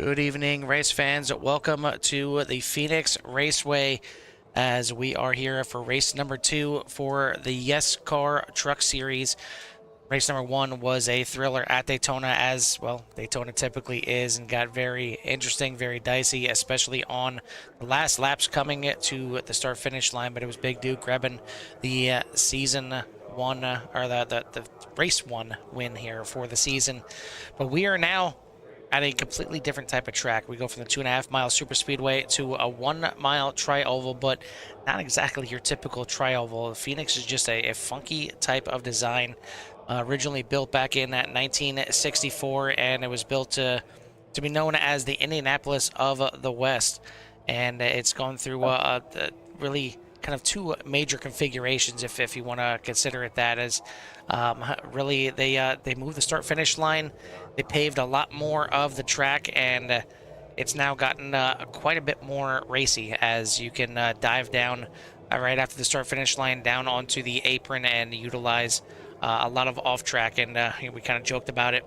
Good evening, race fans. Welcome to the Phoenix Raceway as we are here for race number 2 for the YESCAR Truck Series. Race number 1 was a thriller at Daytona, as well Daytona typically is, and got very interesting, very dicey, especially on the last laps coming to the start-finish line. But it was Big Duke grabbing the season one, or the race 1 win here for the season. But we are now at a completely different type of track. We go from the 2.5-mile super speedway to a 1-mile tri-oval, but not exactly your typical tri-oval. Phoenix is just a funky type of design. Originally built back in 1964, and it was built to be known as the Indianapolis of the West. And it's gone through really kind of 2 major configurations, if you want to consider it that, as really they moved the start-finish line. They paved a lot more of the track, and it's now gotten quite a bit more racy, as you can dive down right after the start-finish line down onto the apron and utilize a lot of off-track. And we kind of joked about it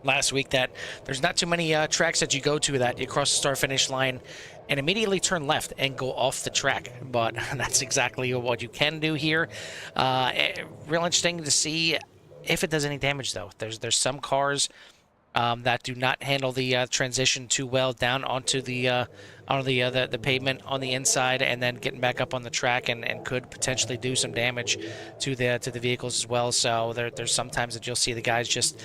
last week that there's not too many tracks that you go to that you cross the start-finish line and immediately turn left and go off the track, but that's exactly what you can do here. Real interesting to see if it does any damage, though. There's some cars that do not handle the transition too well down onto the pavement on the inside, and then getting back up on the track, and could potentially do some damage to the vehicles as well. So there's sometimes that you'll see the guys just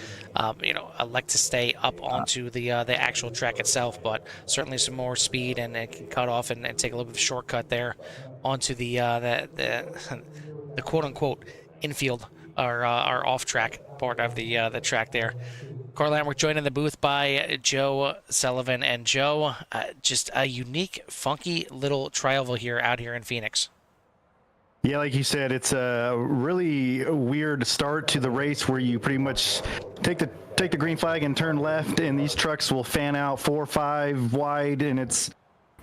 elect to stay up onto the actual track itself, but certainly some more speed, and it can cut off and take a little bit of a shortcut there onto the quote unquote infield or off track part of the track there. Kohr, we're joined in the booth by Joe Sullivan. And Joe, just a unique, funky little tri-oval out here in Phoenix. Yeah, like you said, it's a really weird start to the race where you pretty much take the green flag and turn left, and these trucks will fan out 4 or 5 wide, and it's,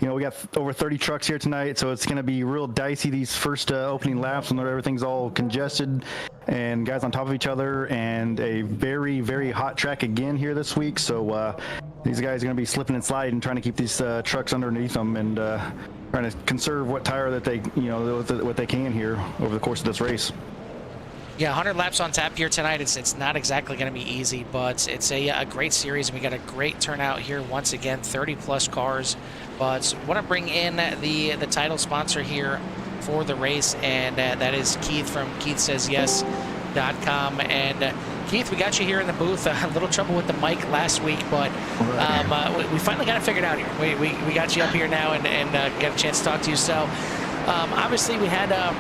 we got over 30 trucks here tonight, so it's going to be real dicey these first opening laps when everything's all congested and guys on top of each other, and a very, very hot track again here this week. So these guys are going to be slipping and sliding, trying to keep these trucks underneath them, and trying to conserve what tire that they, what they can here over the course of this race. Yeah, 100 laps on tap here tonight. It's not exactly going to be easy, but it's a great series, and we got a great turnout here once again, 30-plus cars. But I want to bring in the title sponsor here for the race, and that is Keith from KeithSaysYes.com. And Keith, we got you here in the booth. A little trouble with the mic last week, but we finally got it figured out here. We got you up here now and got a chance to talk to you. So obviously we had a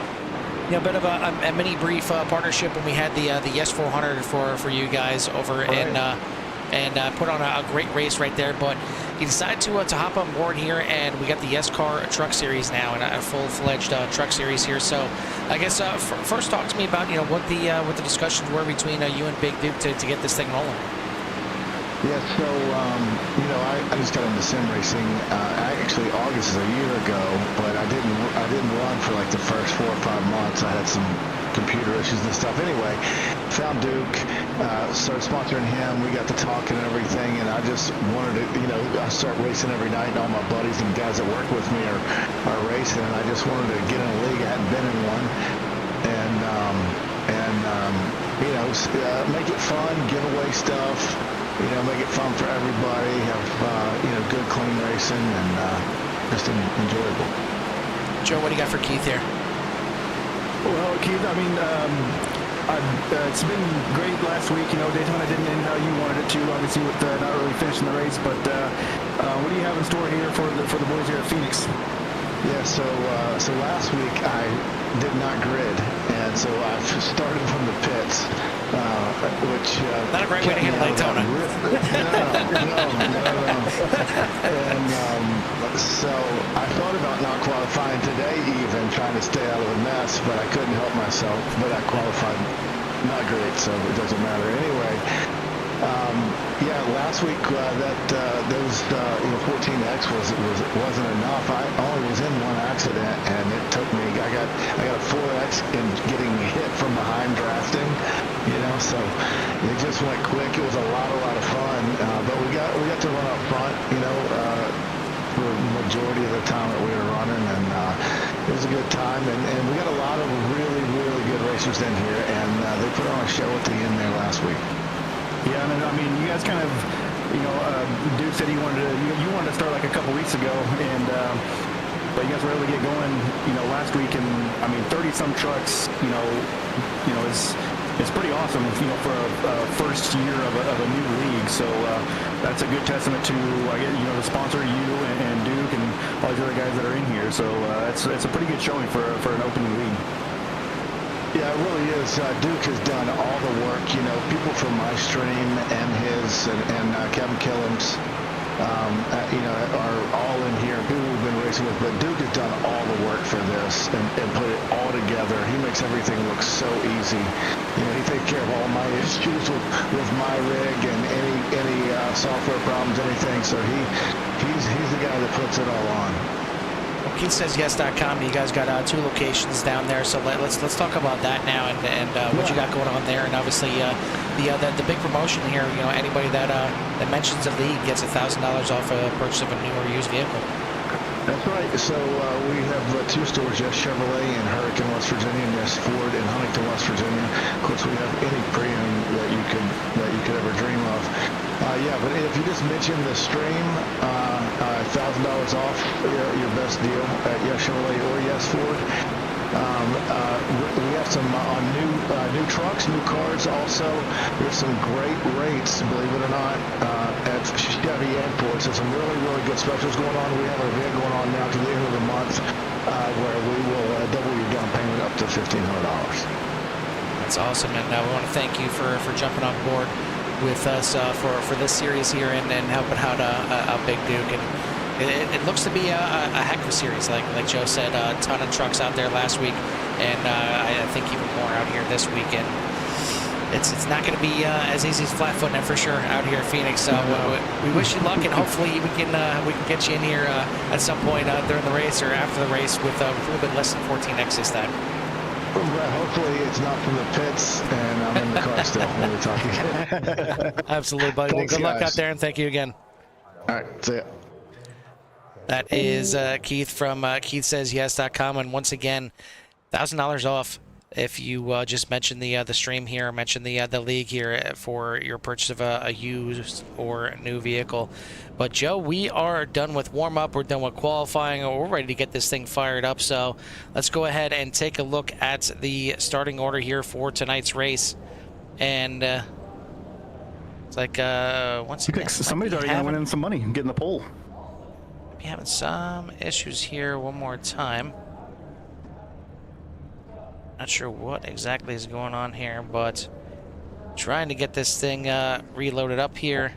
bit of a mini brief partnership when we had the Yes 400 for you guys over and put on a great race right there. But you decided to hop on board here, and we got the YESCAR Truck Series now, and a full-fledged truck series here. So I guess first talk to me about what the discussions were between you and Big Duke to get this thing rolling. Yeah, so I just got into sim racing. Actually, August is a year ago, but I didn't run for like the first 4 or 5 months. I had some computer issues and stuff. Anyway, found Duke, started sponsoring him. We got to talking and everything, and I just wanted to, I start racing every night, and all my buddies and guys that work with me are racing, and I just wanted to get in a league. I hadn't been in one, and make it fun, give away stuff. Make it fun for everybody, have, good, clean racing, and just enjoyable. Joe, what do you got for Keith here? Well, Keith, it's been great last week. Daytona didn't end how you wanted it to, obviously, with not really finishing the race. But what do you have in store here for the boys here at Phoenix? Yeah, so last week I did not grid, and so I started from the pits, which not a great way to handle Daytona. No. And so I thought about not qualifying today, even trying to stay out of the mess, but I couldn't help myself. But I qualified not great, so it doesn't matter anyway. Last week those 14X wasn't enough. I only was in one accident, and it took me. I got a 4X in getting hit from behind drafting, you know, so it just went quick. It was a lot of fun, but we got to run up front, you know, for the majority of the time that we were running, and it was a good time, and we got a lot of really good racers in here, and they put on a show at the end there last week. Yeah, and I mean, you guys kind of, you know, Duke said you wanted to start like a couple weeks ago, and but you guys were able to get going, you know, last week, and I mean, 30-some trucks, you know, it's pretty awesome, you know, for a first year of a new league. So that's a good testament to, I guess, you know, the sponsor, you and Duke and all these other guys that are in here. So it's a pretty good showing for an opening league. Yeah, it really is. Duke has done all the work. You know, people from my stream and his and Kevin Killam's, you know, are all in here. People we've been racing with, but Duke has done all the work for this and put it all together. He makes everything look so easy. You know, he takes care of all my issues with my rig and any software problems, anything. So he's the guy that puts it all on. Keith says yes.com. You guys got 2 locations down there, so let's talk about that now and what you got going on there, and obviously the big promotion here. You know, anybody that mentions the league gets $1,000 off a purchase of a new or used vehicle. That's right. So we have 2 stores, Yes Chevrolet in Hurricane, West Virginia, and Yes Ford in Huntington, West Virginia. Of course, we have any pre-owned that you could ever dream of. Yeah, but if you just mention the stream, $1,000 off your best deal at Yes Chevrolet or Yes Ford. We have some on new trucks, new cars. Also, there's some great rates, believe it or not, at Chevy and Ford. So some really good specials going on. We have an event going on now to the end of the month where we will double your down payment up to $1,500. That's awesome, and we want to thank you for jumping on board with us for this series here and helping out a Big Duke. And it looks to be a heck of a series, like Joe said. A ton of trucks out there last week, and I think even more out here this weekend. It's not going to be as easy as flat-footing it for sure out here in Phoenix. So we wish you luck, and hopefully we can get you in here at some point during the race or after the race with a little bit less than 14X this time. Hopefully it's not from the pits, and I'm in the car still when we're talking. Absolutely, buddy. Thanks, well, good luck guys. out there, and thank you again. All right, see ya. That is Keith from KeithSaysYes.com, and once again, $1,000 off if you just mention the stream here, mention the league here for your purchase of a used or new vehicle. But Joe, we are done with warm up. We're done with qualifying. We're ready to get this thing fired up. So let's go ahead and take a look at the starting order here for tonight's race. And it's like once again, somebody's already gonna win in some money and get in the pole. Be having some issues here one more time. Not sure what exactly is going on here, but trying to get this thing reloaded up here.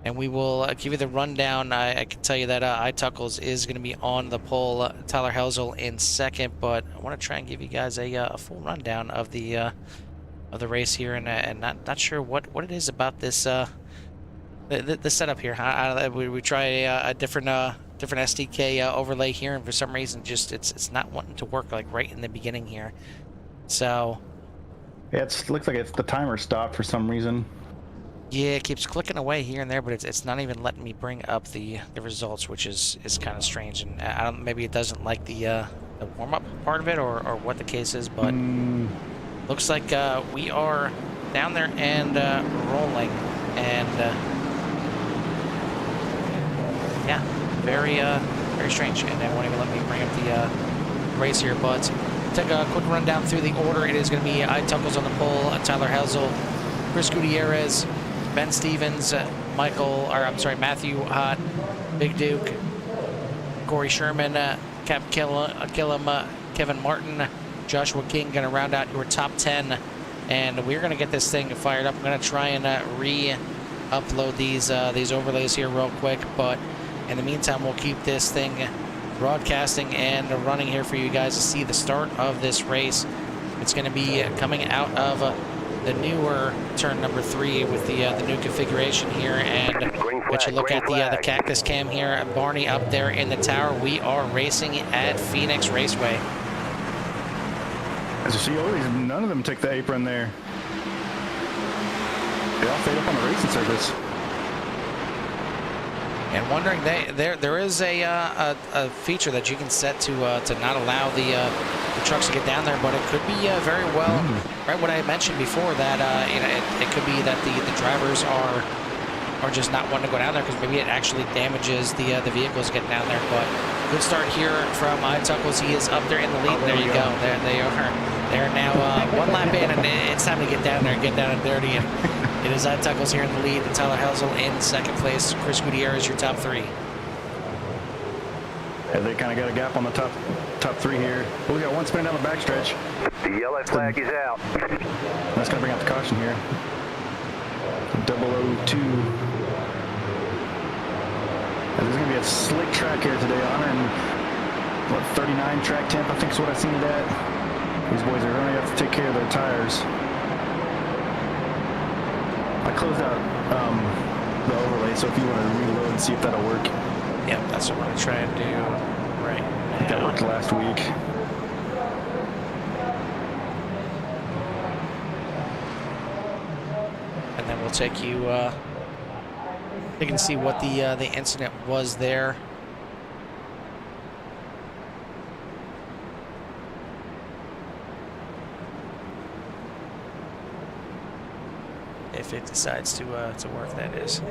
And we will give you the rundown. I can tell you that iTuckles is going to be on the pole. Tyler Helzel in second, but I want to try and give you guys a full rundown of the race here, and not sure what it is about this the setup here. We try a different SDK overlay here, and for some reason just it's not wanting to work like right in the beginning here. So yeah, it looks like it's the timer stopped for some reason. Yeah, it keeps clicking away here and there, but it's not even letting me bring up the results, which is kind of strange. And I don't, maybe it doesn't like the warm-up part of it, or what the case is, but looks like we are down there and rolling, and yeah, very strange. And it won't even let me bring up the race here, but take a quick rundown through the order. It is going to be iTuckles on the pole, Tyler Helzel, Chris Gutierrez, Ben Stevens, Matthew Hott, Big Duke, Corey Sherman, Cap Killam, Kevin Martin, Joshua King going to round out your top 10, and we're going to get this thing fired up. I'm going to try and re-upload these overlays here real quick, but in the meantime, we'll keep this thing broadcasting and running here for you guys to see the start of this race. It's going to be coming out of the newer turn number 3 with the new configuration here, and let you look at the cactus cam here. Barney up there in the tower. We are racing at Phoenix Raceway. As you see, none of them took the apron there. They all stayed up on the racing surface. And wondering, there is a feature that you can set to not allow the trucks to get down there, but it could be very well, right? What I mentioned before, that you know, it could be that the drivers are just not wanting to go down there because maybe it actually damages the vehicles getting down there. But good start here from Tuckles. He is up there in the lead. There you go. There they are. They're now one lap in, and it's time to get down there and get down and dirty. And it is Tuckles here in the lead, and Tyler Helsel in second place. Chris Gutierrez, your top three. Yeah, they kind of got a gap on the top three here. Oh, we got one spin down the backstretch. The yellow flag is out. That's going to bring out the caution here. 002. And there's going to be a slick track here today, on 39 track temp, I think is what I seen it at. These boys are going to have to take care of their tires. I closed out the overlay, so if you want to reload and see if that'll work. Yep, that's what we're going to try and do right now. That worked last week. And then we'll take you, you can see what the incident was there. If it decides to work, that is.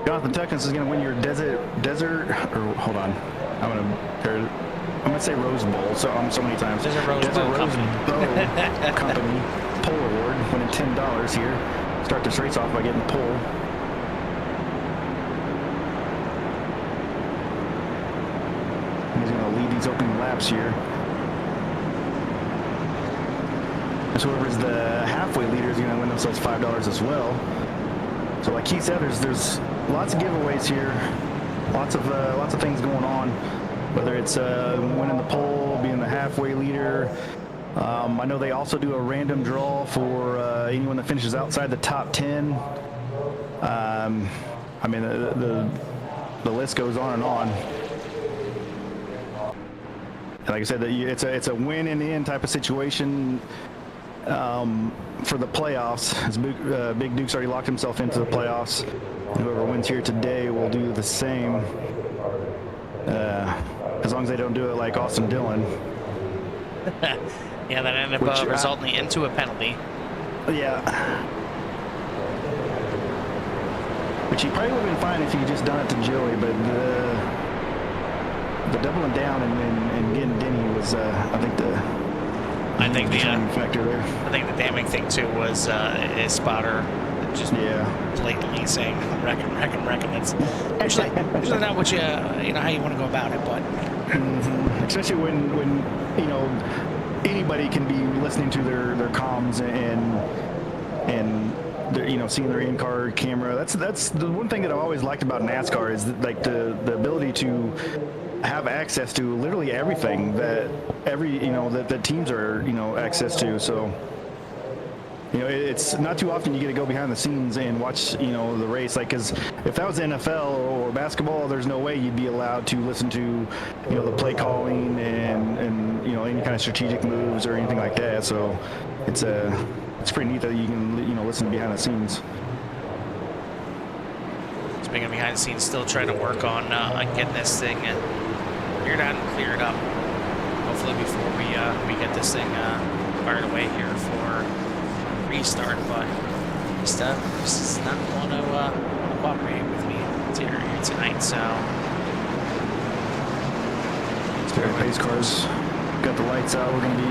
Jonathan Tuckins is going to win your desert, or hold on, I'm going to say Rose Bowl, so many times. Desert Rose Bowl Company. Company pole award, winning $10 here. Start this race off by getting pole. He's going to lead these opening laps here. So whoever's the halfway leader is going to win themselves $5 as well. So like he said, there's lots of giveaways here, lots of things going on. Whether it's winning the pole, being the halfway leader. I know they also do a random draw for anyone that finishes outside the top 10. I mean, the list goes on and on. And like I said, it's a win in the end type of situation. For the playoffs, as Big Duke's already locked himself into the playoffs. Whoever wins here today will do the same, as long as they don't do it like Austin Dillon. Yeah, that ended up resulting into a penalty. Yeah. Which he probably would have been fine if he just done it to Joey, but the doubling down and getting Denny was, I think the factor there. I think the damning thing too was his spotter just blatantly saying wreck him. That's usually not what you know how you want to go about it, but especially when anybody can be listening to their comms and seeing their in-car camera. That's the one thing that I've always liked about NASCAR is like the ability to have access to literally everything that that teams are access to. So it's not too often you get to go behind the scenes and watch the race, like, because if that was NFL or basketball, there's no way you'd be allowed to listen to the play calling and any kind of strategic moves or anything like that. So it's pretty neat that you can listen behind the scenes. Speaking of behind the scenes, still trying to work on getting this thing cleared out and cleared up. Hopefully before we get this thing fired away here for restart, but just does not want to cooperate with me here tonight. So pace cars got the lights out. We're going to be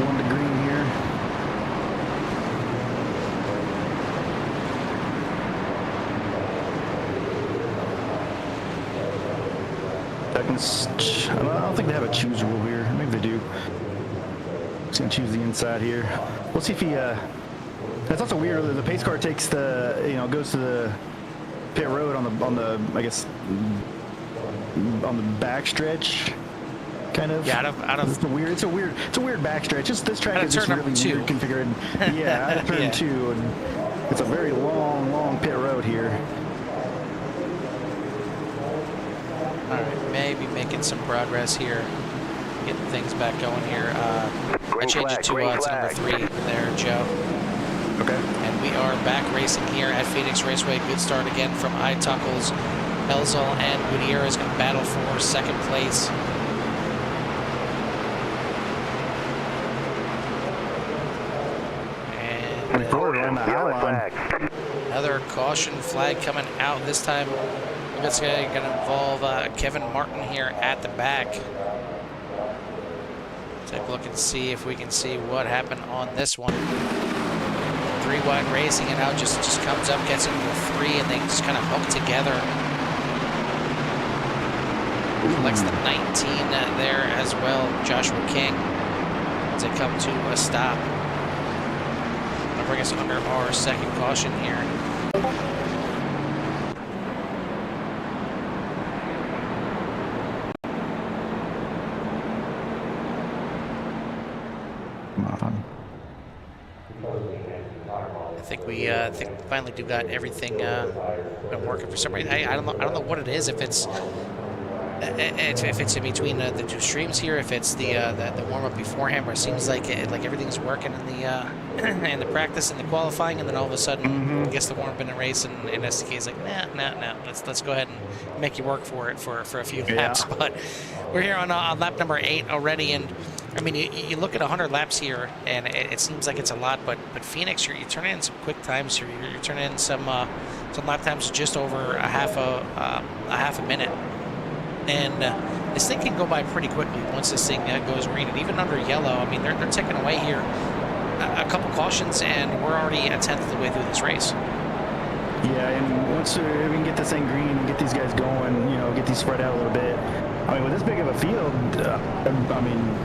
1 to green here. I don't think they have a choose rule here. Maybe they do. Just gonna choose the inside here. We'll see if he. That's also weird. The pace car takes goes to the pit road on the I guess on the back stretch, kind of. Yeah, out of it's a weird backstretch. This track is just really weird configured. Yeah, out of turn 2, and it's a very long pit road here. All right, maybe making some progress here. getting things back going here. I Green changed it flag, to number 3 there, Joe. Okay. And we are back racing here at Phoenix Raceway. Good start again from Tuckles. Elzel and Gutierrez going to battle for second place. And Yellow flag. another caution flag coming out. This time it's going to involve Kevin Martin here at the back. Take a look and see if we can see what happened on this one. 3 wide racing, and now just comes up, gets into the 3, and they just kind of hook together. Collects the 19 there as well, Joshua King, as they come to a stop. That'll bring us under our second caution here. I think we finally do got everything been working for some reason. I don't know what it is. If it's in between the 2 streams here, if it's the warm up beforehand, where it seems like everything's working in the in the practice and the qualifying, and then all of a sudden gets the warm up in the race, and SDK is like, nah, let's go ahead and make you work for it for a few laps. But we're here on lap number 8 already, and I mean, you look at 100 laps here, and it seems like it's a lot, but Phoenix, you're turning in some quick times here. You're turning in some lap times just over a half a minute, and this thing can go by pretty quickly once this thing goes green, and even under yellow. I mean, they're ticking away here. A couple cautions, and we're already a tenth of the way through this race. Yeah, and once we can get this thing green and get these guys going, get these spread out a little bit. I mean, with this big of a field, I mean,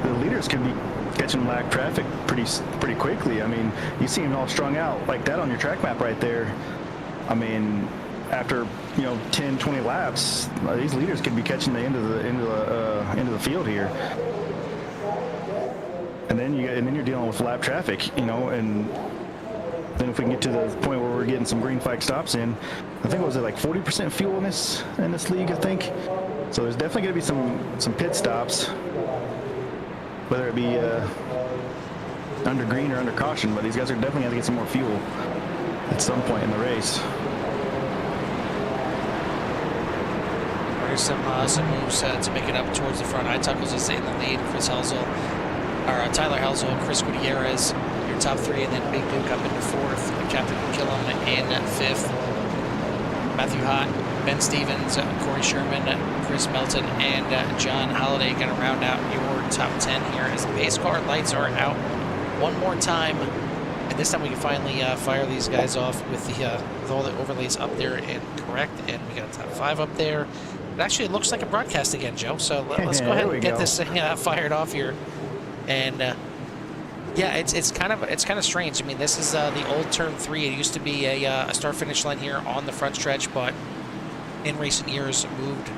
the leaders could be catching lap traffic pretty quickly. I mean, you see them all strung out like that on your track map right there. I mean, after 10, 20 laps, these leaders could be catching the end of the field here. And then you're dealing with lap traffic, and then if we can get to the point where we're getting some green flag stops in, I think was it like 40% fuel in this league, I think. So there's definitely going to be some pit stops, whether it be under green or under caution, but these guys are definitely going to get some more fuel at some point in the race. There's some moves to make it up towards the front. Tuckles is in the lead. Tyler Helzel, Chris Gutierrez, your top 3, and then Big Duke up into 4th. Captain McKillum in 5th. Matthew Hott, Ben Stevens, Corey Sherman, Chris Melton, and John Holliday going to round out your top 10 here as the pace car lights are out one more time. And this time we can finally fire these guys off with all the overlays up there and correct. And we got a top 5 up there. It actually looks like a broadcast again, Joe. So let's go ahead and get this thing fired off here. And yeah, it's kind of strange. I mean, this is the old turn 3. It used to be a start-finish line here on the front stretch, but in recent years moved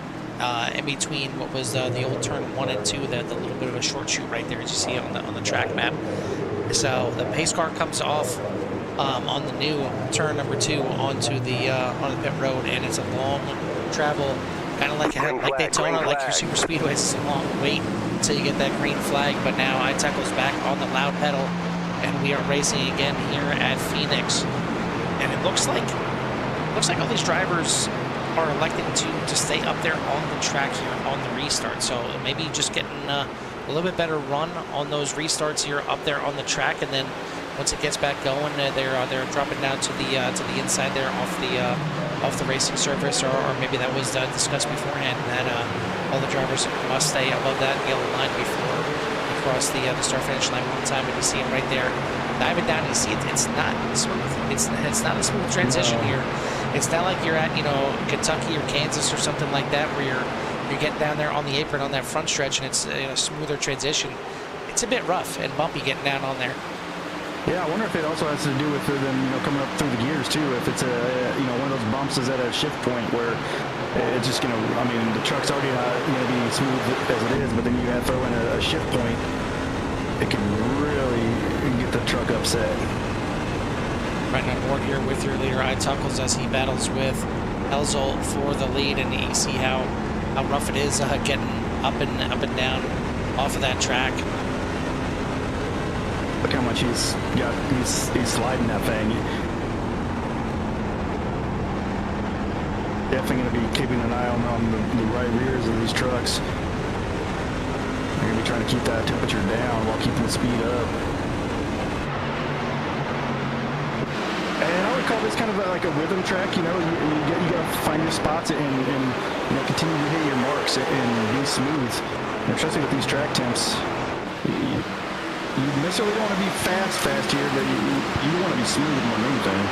in between what was the old turn 1 and 2, the little bit of a short shoot right there, as you see on the track map. So the pace car comes off on the new turn number 2 onto the pit road, and it's a long travel, kind of like Daytona, like your super speedways. It's a long wait until you get that green flag. But now Tuckles back on the loud pedal, and we are racing again here at Phoenix. And it looks like all these drivers are electing to stay up there on the track here on the restart. So maybe just getting a little bit better run on those restarts here up there on the track, and then once it gets back going, they're dropping down to the inside there off the racing surface, or maybe that was discussed beforehand that all the drivers must stay above that yellow line before they cross the start finish line one time. And you see it right there, diving down. You see it's not smooth. It's not a smooth transition here. It's not like you're at Kentucky or Kansas or something like that, where you're getting down there on the apron on that front stretch and it's a smoother transition. It's a bit rough and bumpy getting down on there. Yeah, I wonder if it also has to do with them, coming up through the gears too. If it's one of those bumps is at a shift point where it's just I mean, the truck's already not going to be smooth as it is, but then you have to throw in a shift point, it can really get the truck upset. Right on board here with your leader, Tuckles, as he battles with Elzel for the lead, and you see how rough it is getting up and down off of that track. Look how much he's sliding that thing. Definitely going to be keeping an eye on the right rears of these trucks. They're going to be trying to keep that temperature down while keeping the speed up. And I would call this kind of like a rhythm track. You know, you got to find your spots and you know, continue to hit your marks and be smooth. And especially with these track temps, you necessarily don't want to be fast here, but you want to be smooth more than anything.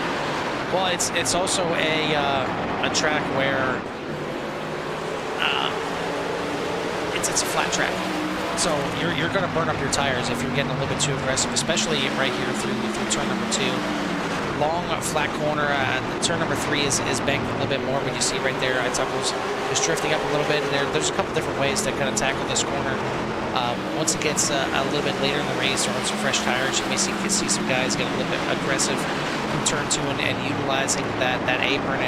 Well, it's also a track where it's a flat track, so you're going to burn up your tires if you're getting a little bit too aggressive, especially right here through turn number 2. Long flat corner. Turn number 3 is banked a little bit more, but you see right there, iTuckle's just drifting up a little bit. And there's a couple different ways to kind of tackle this corner. Once it gets a little bit later in the race, or on some fresh tires, you may see some guys get a little bit aggressive from turn 2 and utilizing that apron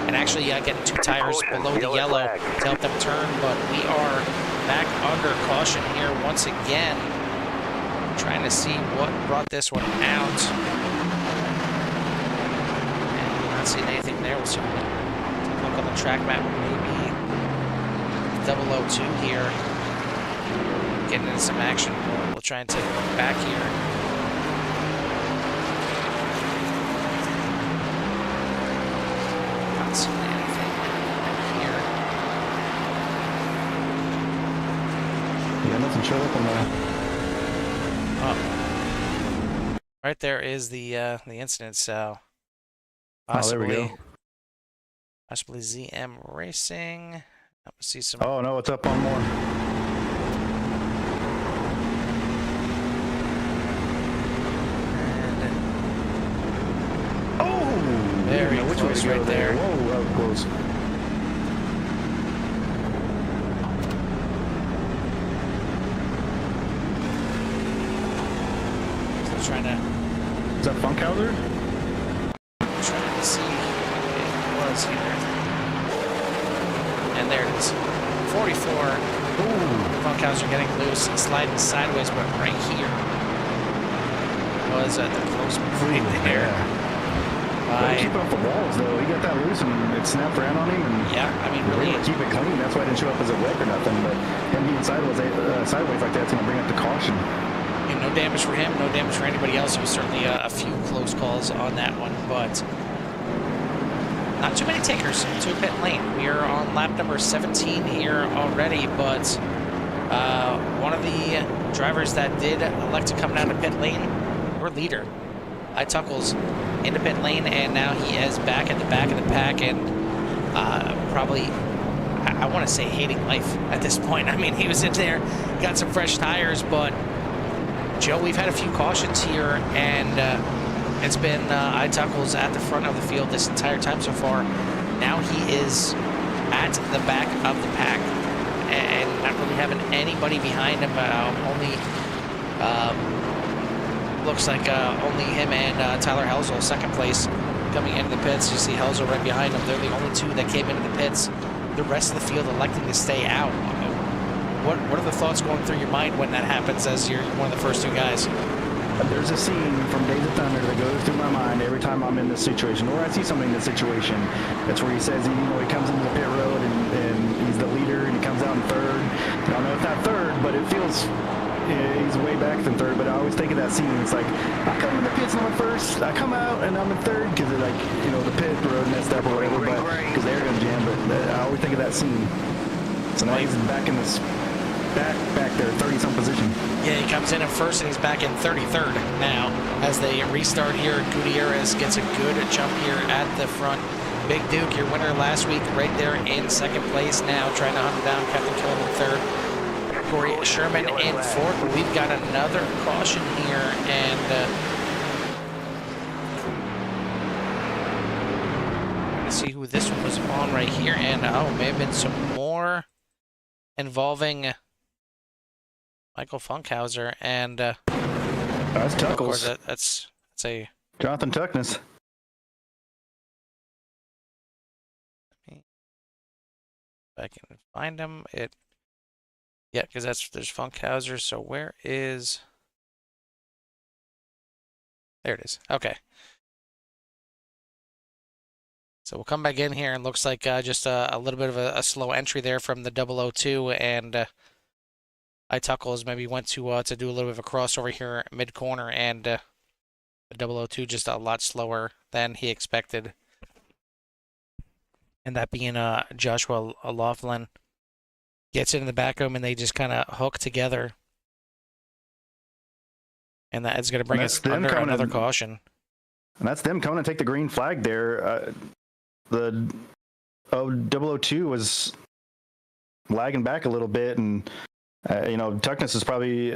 and actually getting 2 tires below the yellow to help them turn. But we are back under caution here once again, trying to see what brought this one out. Not seeing anything there. We'll see if we can look on the track map. Maybe 002 here. Getting into some action. We'll try and take a look back here. Not seeing anything here. Yeah, nothing showed up on that. Oh. Right there is the incident, so possibly, there we go. Possibly ZM Racing. Let's see some. Oh no, it's up on more. Oh, very close right there. Whoa, that was close. Still trying to. Is that Funkhauser? Trying to see who it was here. And there it is. 44. Ooh. Funkhauser getting loose and sliding sideways, but right here was the close move right there. Well, keep up the walls though. He got that loose and it snapped around on him. And yeah, I mean, really keep it clean. That's why it didn't show up as a wreck or nothing. But him being sideways like that's going to bring up the caution. no damage for him, no damage for anybody else. There was certainly a few close calls on that one, but not too many takers to pit lane. We are on lap number 17 here already, but one of the drivers that did elect to come down to pit lane, your leader, iTuckle's into pit lane, and now he is back at the back of the pack and probably, I want to say, hating life at this point. I mean, he was in there, got some fresh tires, but Joe, we've had a few cautions here, and it's been iTuckle's at the front of the field this entire time so far. Now he is at the back of the pack and not really having anybody behind him. Only looks like only him and Tyler Helzel, second place, coming into the pits. You see Helzel right behind him. They're the only two that came into the pits. The rest of the field electing to stay out. What are the thoughts going through your mind when that happens as you're one of the first two guys? There's a scene from Days of Thunder that goes through my mind every time I'm in this situation, or I see somebody in this situation. That's where he says, he comes into the pit road and he's the leader and he comes out in third. I don't know if not third, but it feels he's way back than third. But I always think of that scene. It's like, I come in the pits and I'm in first. I come out and I'm in third because the pit road messed up or whatever, but because they're gonna jam. But I always think of that scene. So now he's back in this. Back there, 30-some position. Yeah, he comes in at first and he's back in 33rd now as they restart here. Gutierrez gets a good jump here at the front. Big Duke, your winner last week, right there in second place now, trying to hunt him down. Captain Killen in third. Corey Sherman in fourth. But we've got another caution here, and let's see who this one was on right here. And may have been some more involving Michael Funkhauser and that's Tuckles. Of course, that's a Jonathan Tuckness. If I can find him, it Yeah, because there's Funkhauser. So where is? There it is. Okay. So we'll come back in here, and looks like just a little bit of a slow entry there from the 002, and Ituckles maybe went to do a little bit of a crossover here mid corner, and the 002 just a lot slower than he expected, and that being Joshua Laughlin gets into the back of him, and they just kind of hook together, and that is going to bring us under another caution. And that's them coming to take the green flag there. The 002 was lagging back a little bit, and Tuckness is probably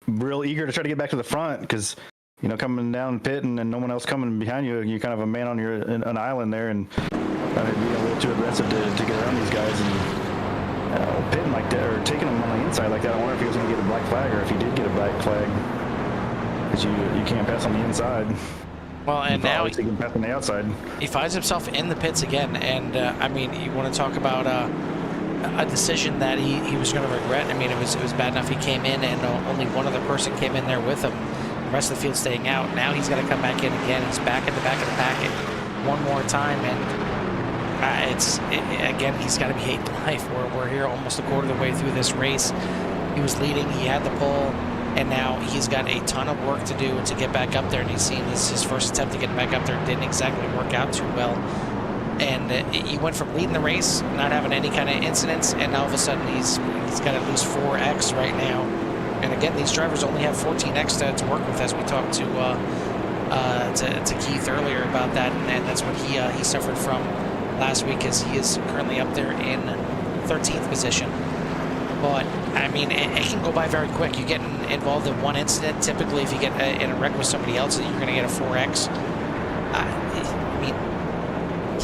real eager to try to get back to the front because coming down pit and no one else coming behind you, you're kind of a man on an island there, and being a little too aggressive to get around these guys and pitting like that or taking them on the inside like that. I wonder if he was going to get a black flag or if he did get a black flag, because you can't pass on the inside. Well, and now he can pass on the outside. He finds himself in the pits again, and I mean, you want to talk about a decision that he was going to regret. I mean, it was bad enough he came in and only one other person came in there with him. The rest of the field staying out. Now he's got to come back in again. He's back at the back of the packet one more time, and again, he's got to be hating life. We're here almost a quarter of the way through this race. He was leading. He had the pole. And now he's got a ton of work to do to get back up there. And he's seen his first attempt to get back up there didn't exactly work out too well. And he went from leading the race, not having any kind of incidents, and now all of a sudden he's got at least 4x right now. And again, these drivers only have 14x to work with, as we talked to Keith earlier about that. And that's what he suffered from last week, as he is currently up there in 13th position. But, I mean, it can go by very quick. You get involved in one incident. Typically, if you get in a wreck with somebody else, you're going to get a 4X. I mean,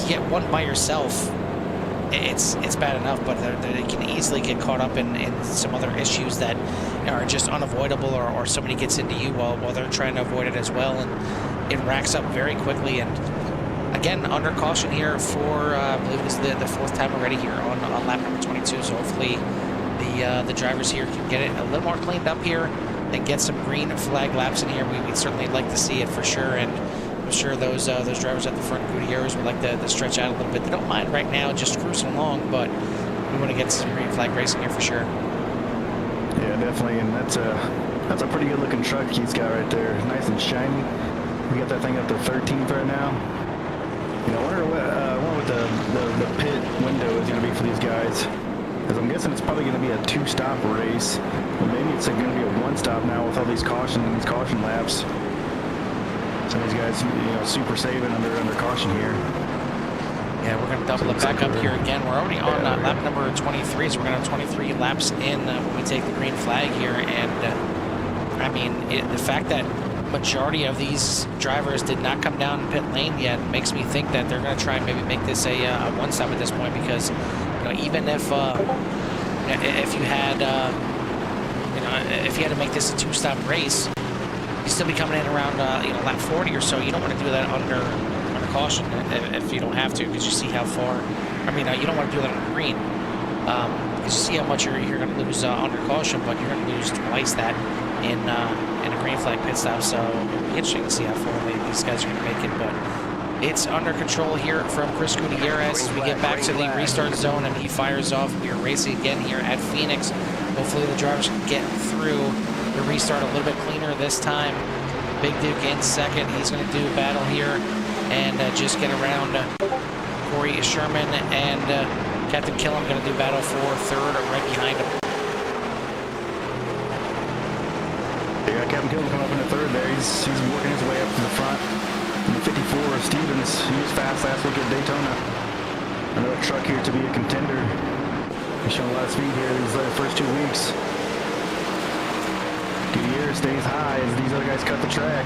you get one by yourself, it's bad enough, but they can easily get caught up in some other issues that are just unavoidable, or somebody gets into you while they're trying to avoid it as well, and it racks up very quickly. And again, under caution here for, I believe it is the fourth time already here on lap number 22, so hopefully the drivers here can get it a little more cleaned up here and get some green flag laps in here. We'd certainly like to see it for sure, and I'm sure those drivers at the front, Gutierrez, would like to stretch out a little bit. They don't mind right now, just cruising along, but we want to get some green flag racing here for sure. Yeah, definitely, and that's a pretty good looking truck he's got right there, nice and shiny. We got that thing up to 13th right now. I wonder what the pit window is going to be for these guys. Because I'm guessing it's probably going to be a two-stop race, but maybe it's going to be a one-stop now with all these caution laps. Some of these guys, super saving under caution here. Yeah, we're going to double it back up here again. We're already on lap number 23, so we're going to have 23 laps in when we take the green flag here. And I mean, the fact that majority of these drivers did not come down pit lane yet makes me think that they're going to try and maybe make this a one-stop at this point, because even if you had if you had to make this a two-stop race, you still be coming in around lap 40 or so. You don't want to do that under caution if you don't have to, because you see how far. I mean, you don't want to do that on green, because you see how much you're going to lose under caution, but you're going to lose twice that in a green flag pit stop. So it'll be interesting to see how far these guys are going to make it, but it's under control here from Chris Gutierrez as we get back to the restart zone, and he fires off. We are racing again here at Phoenix. Hopefully the drivers can get through the restart a little bit cleaner this time. Big Duke in second. He's going to do battle here and just get around Corey Sherman, and Captain Killam going to do battle for third right behind him. They got Captain Killam coming up in the third there. He's working his way up to the front. The 54, Stevens, he was fast last week at Daytona. Another truck here to be a contender. He's shown a lot of speed here these first 2 weeks. Gutierrez stays high as these other guys cut the track.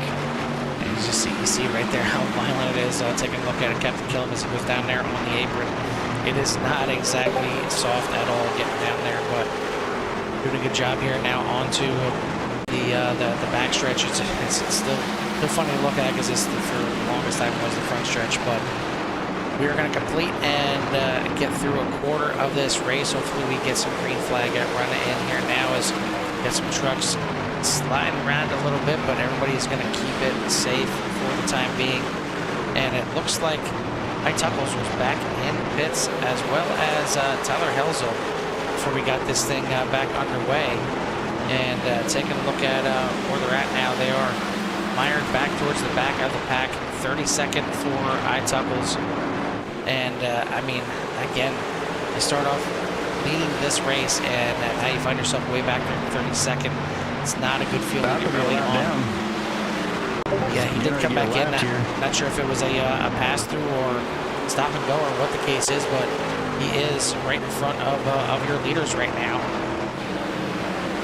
And you see right there how violent it is. Taking a look at it, Captain Killam as he goes down there on the apron. It is not exactly soft at all getting down there, but doing a good job here. Now onto the back stretch. It's still fun to look at, because this for the longest time was the front stretch, but we're going to complete and get through a quarter of this race. Hopefully we get some green flag running in here now as we get some trucks sliding around a little bit, but everybody's going to keep it safe for the time being. And it looks like Tuckles was back in pits as well as Tyler Helzel before we got this thing back underway. And taking a look at where they're at now, they are mired back towards the back of the pack, 32nd for Tuckles. And I mean, again, you start off leading this race and now you find yourself way back there, 32nd. It's not a good feeling early on. Yeah, he did come back in. Not sure if it was a pass-through or stop and go or what the case is, but he is right in front of your leaders right now.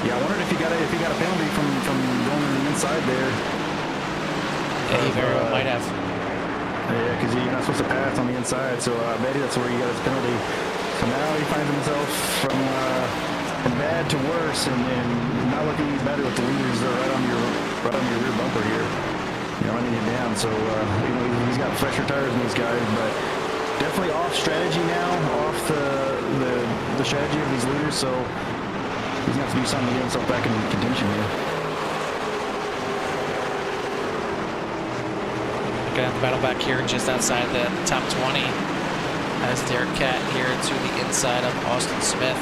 Yeah, I wondered if he got a penalty from going on the inside there. Yeah, he very well might have. Yeah, because you're not supposed to pass on the inside, so I bet that's where he got his penalty. So now he finds himself from bad to worse, and not looking any better with the leaders right on your rear bumper here. Running you down, so he's got fresher tires than these guys, but definitely off strategy now, off the strategy of these leaders, so he's gonna have to do something to get himself back in contention here. Looking at the battle back here just outside the top 20 as Derek Cat here to the inside of Austin Smith.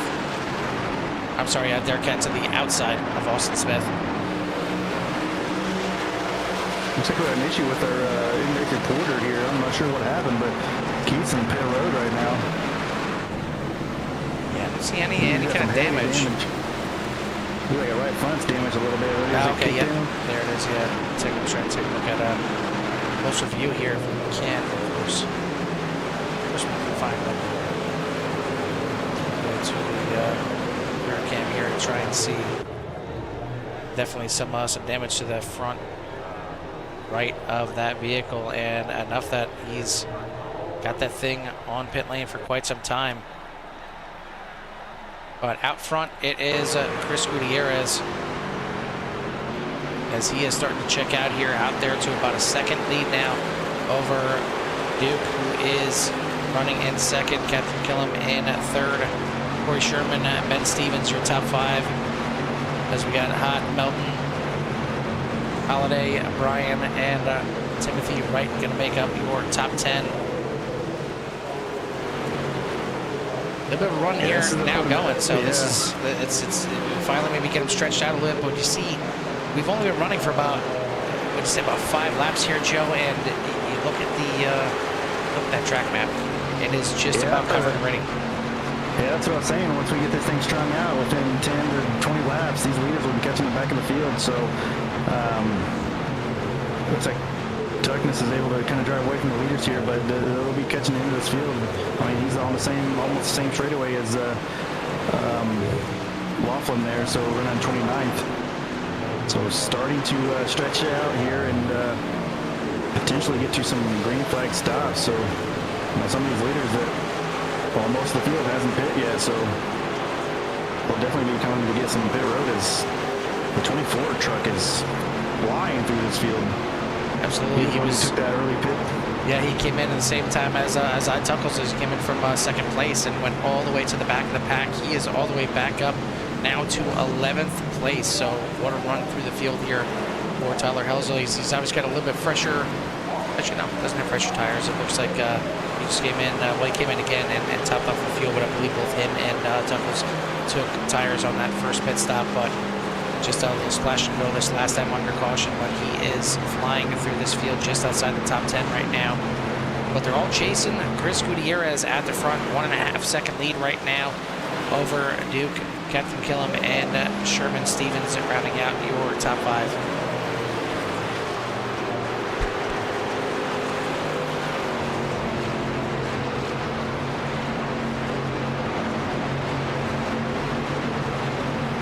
I'm sorry, Derek Cat to the outside of Austin Smith. Looks like we had an issue with our in-race reporter here. I'm not sure what happened, but Keith's in pit road right now. Yeah, I don't see any kind of damage. Looks like a right front's damaged a little bit. Okay, yeah, there it is. Yeah, try to take a look at a closer view here if we can. Of course, we can find them. Go to the rear cam here to try and see. Definitely some damage to the front right of that vehicle, and enough that he's got that thing on pit lane for quite some time. But out front it is Chris Gutierrez, as he is starting to check out here, out there to about a second lead now over Duke, who is running in second, Captain Killam in third, Corey Sherman, Ben Stevens, your top five, as we got Hot, Melton, Holiday, Brian, and Timothy Wright going to make up your top 10. A little bit of a run here now going, so this is it's finally maybe get them stretched out a little bit. But you see, we've only been running for about, what you say, about 5 laps here, Joe. And you look at that track map, it is just about covered already. Yeah, that's what I was saying. Once we get this thing strung out, within 10 to 20 laps, these leaders will be catching the back of the field. So, looks like Tuckness is able to kind of drive away from the leaders here, but they'll be catching into this field. I mean, he's on the same, almost the same straightaway as Laughlin there, so we're on 29th. So starting to stretch out here and potentially get to some green flag stops. So, some of these leaders that. Well, most of the field hasn't pit yet, so we'll definitely be coming to get some pit road as the 24 truck is flying through this field. Absolutely, he took that early pit. Yeah, he came in at the same time as Tuckles. He came in from second place and went all the way to the back of the pack. He is all the way back up now to 11th place. So what a run through the field here for Tyler Helzel. He's obviously got a little bit fresher. Actually, no, doesn't have fresher tires. It looks like he just came in. Well, he came in again and topped off the field, but I believe both him and Tuckles took tires on that first pit stop. But just a little splash and go this last time under caution, but he is flying through this field just outside the top 10 right now. But they're all chasing Chris Gutierrez at the front, 1.5 second lead right now over Duke, Captain Killam, and Sherman Stevens rounding out your top 5.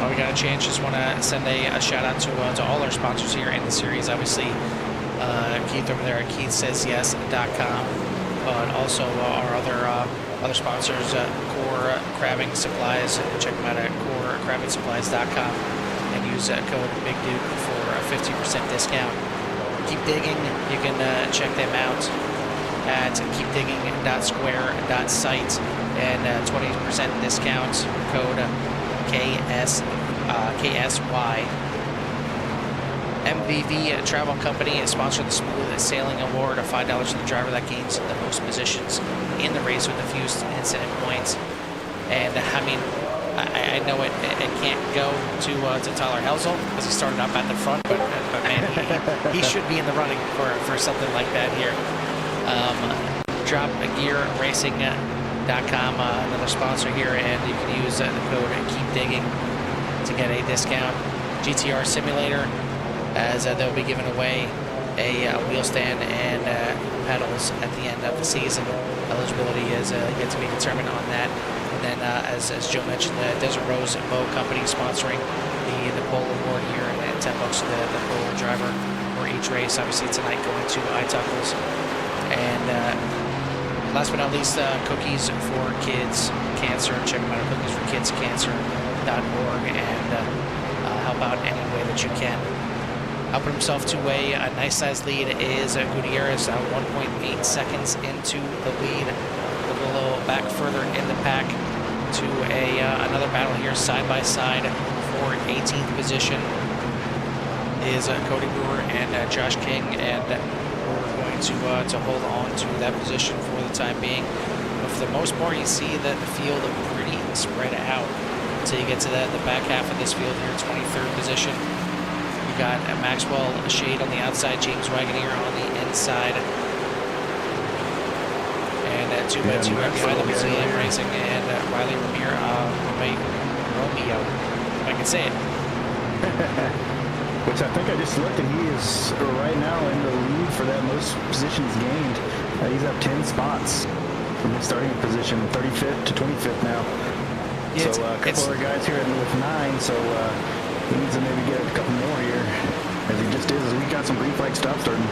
We got a chance. Just want to send a shout out to all our sponsors here in the series. Obviously, Keith over there at KeithSaysYes.com, but also our other sponsors, Kohr Crabbing Supplies. Check them out at KohrCrabbingSupplies.com and use code BigDuke for a 50% discount. Keep digging. You can check them out at Keepdiggin.square.site, and 20% discount code KSY. MVV Travel Company has sponsored the Smooth Sailing Award, a $5 to the driver that gains the most positions in the race with the fewest incident points. And I mean, I know it can't go to Tyler Helsel because he started up at the front, but man, he should be in the running for something like that here. DropGearRacing.com, another sponsor here, and you can use the code Keepdiggin to get a discount. GTR Simulator, as they'll be giving away a wheel stand and pedals at the end of the season. Eligibility is yet to be determined on that. And then, as Joe mentioned, the Desert Rose Bow Company sponsoring the pole award here, and $10 to the pole driver for each race. Obviously tonight going to iTuckles. And last but not least, Cookies for Kids Cancer. Check them out at cookiesforkidscancer.org and help out any way that you can. Helping himself to a nice sized lead is Gutierrez, 1.8 seconds into the lead. We'll go a little back further in the pack to another battle here side by side for 18th position is Cody Brewer and Josh King, and we're going to hold on to that position for the time being. But for the most part, you see that the field pretty spread out until you get to the back half of this field here, 23rd position. You got Maxwell Shade on the outside, James Wagoneer on the inside, and 2x2 right behind them is iRacing and Riley Romeo, if I can say it. Which I think I just looked, and he is right now in the lead for that most positions gained. He's up 10 spots from his starting position, 35th to 25th now. Yeah, so a couple other guys here with 9, so he needs to maybe get a couple more here, as he just is. We got some green flag stuff starting.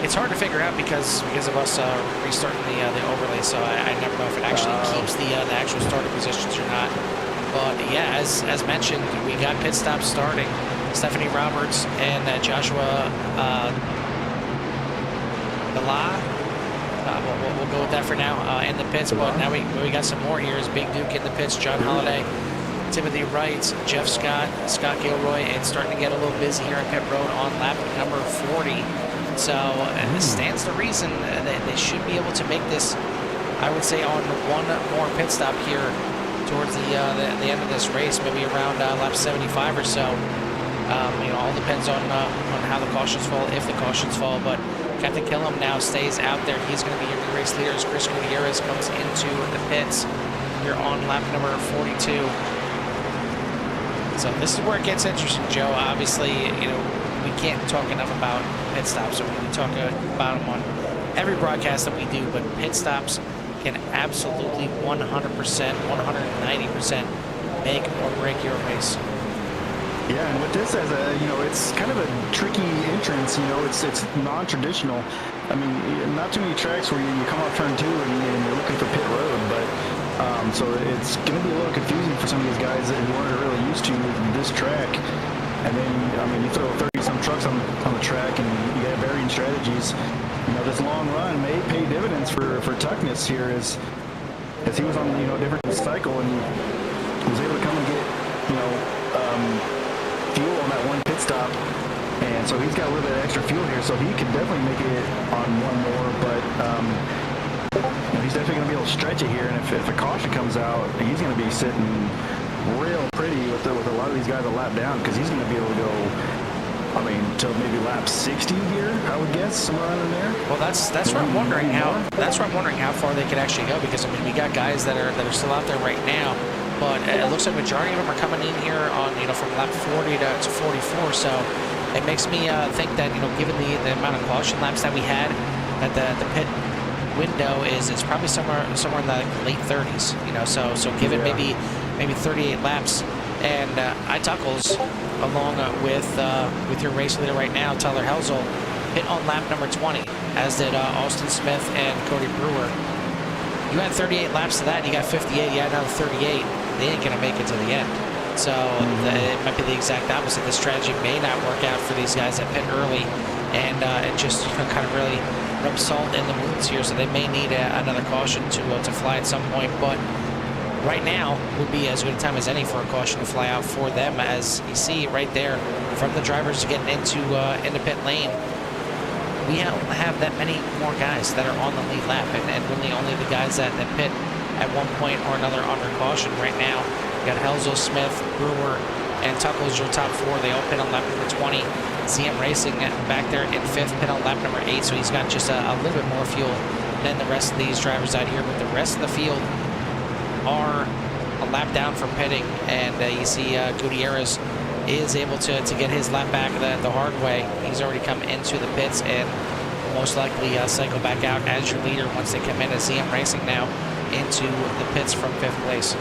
It's hard to figure out because of us restarting the overlay, so I never know if it actually keeps the actual starting positions or not. But yeah, as mentioned, we got pit stops starting. Stephanie Roberts and Joshua Bala. We'll go with that for now in the pits. But now we got some more here. Is Big Duke in the pits, John Holliday, Timothy Wright, Jeff Scott, Scott Gilroy, and starting to get a little busy here on pit road on lap number 40. So this stands to reason that they should be able to make this, I would say, on one more pit stop here towards the end of this race, maybe around lap 75 or so. All depends on how the cautions fall, if the cautions fall. But Captain Killam now stays out there. He's going to be your new race leader as Chris Gutierrez comes into the pits here on lap number 42. So this is where it gets interesting, Joe. Obviously, we can't talk enough about pit stops. We talk about them on every broadcast that we do, but pit stops can absolutely 100%, 190% make or break your race. Yeah, and with this as it's kind of a tricky entrance. It's non-traditional. I mean, not too many tracks where you come off turn 2 and you're looking for pit road, but so it's going to be a little confusing for some of these guys that weren't really used to this track. And then, you throw 30-some trucks on the track, and you got varying strategies. This long run may pay dividends for Tuckness here, as he was on a different cycle and was able to come and get fuel on that one pit stop, and so he's got a little bit of extra fuel here, so he can definitely make it on one more. But he's definitely going to be able to stretch it here, and if a caution comes out, he's going to be sitting real pretty with a lot of these guys a lap down, because he's going to be able to go, till maybe lap 60 here, I would guess, somewhere around in there. Well, that's where I'm wondering how far they could actually go, because we got guys that are still out there right now, but it looks like majority of them are coming in here on from lap 40 to 44. So it makes me think that given the amount of caution laps that we had, that the pit window is probably somewhere in the late 30s. So give it maybe 38 laps. And iTuckles, along with your race leader right now, Tyler Helsel, hit on lap number 20, as did Austin Smith and Cody Brewer. You had 38 laps to that, and you got 58. You had another 38. They ain't going to make it to the end. So it might be the exact opposite. The strategy may not work out for these guys that pit early and just kind of really rub salt in the wounds here, so they may need another caution to fly at some point. But right now would be as good a time as any for a caution to fly out for them, as you see right there from the drivers getting into pit lane. We don't have that many more guys that are on the lead lap, and really only the guys that pit at one point or another under caution right now. You got Helzel, Smith, Brewer, and Tuckles, your top four. They all pit on lap number 20. ZM Racing back there in 5th, pit on lap number 8, so he's got just a little bit more fuel than the rest of these drivers out here, but the rest of the field are a lap down from pitting, and you see Gutierrez is able to get his lap back the hard way. He's already come into the pits and will most likely cycle back out as your leader once they come in as ZM Racing now into the pits from 5th place.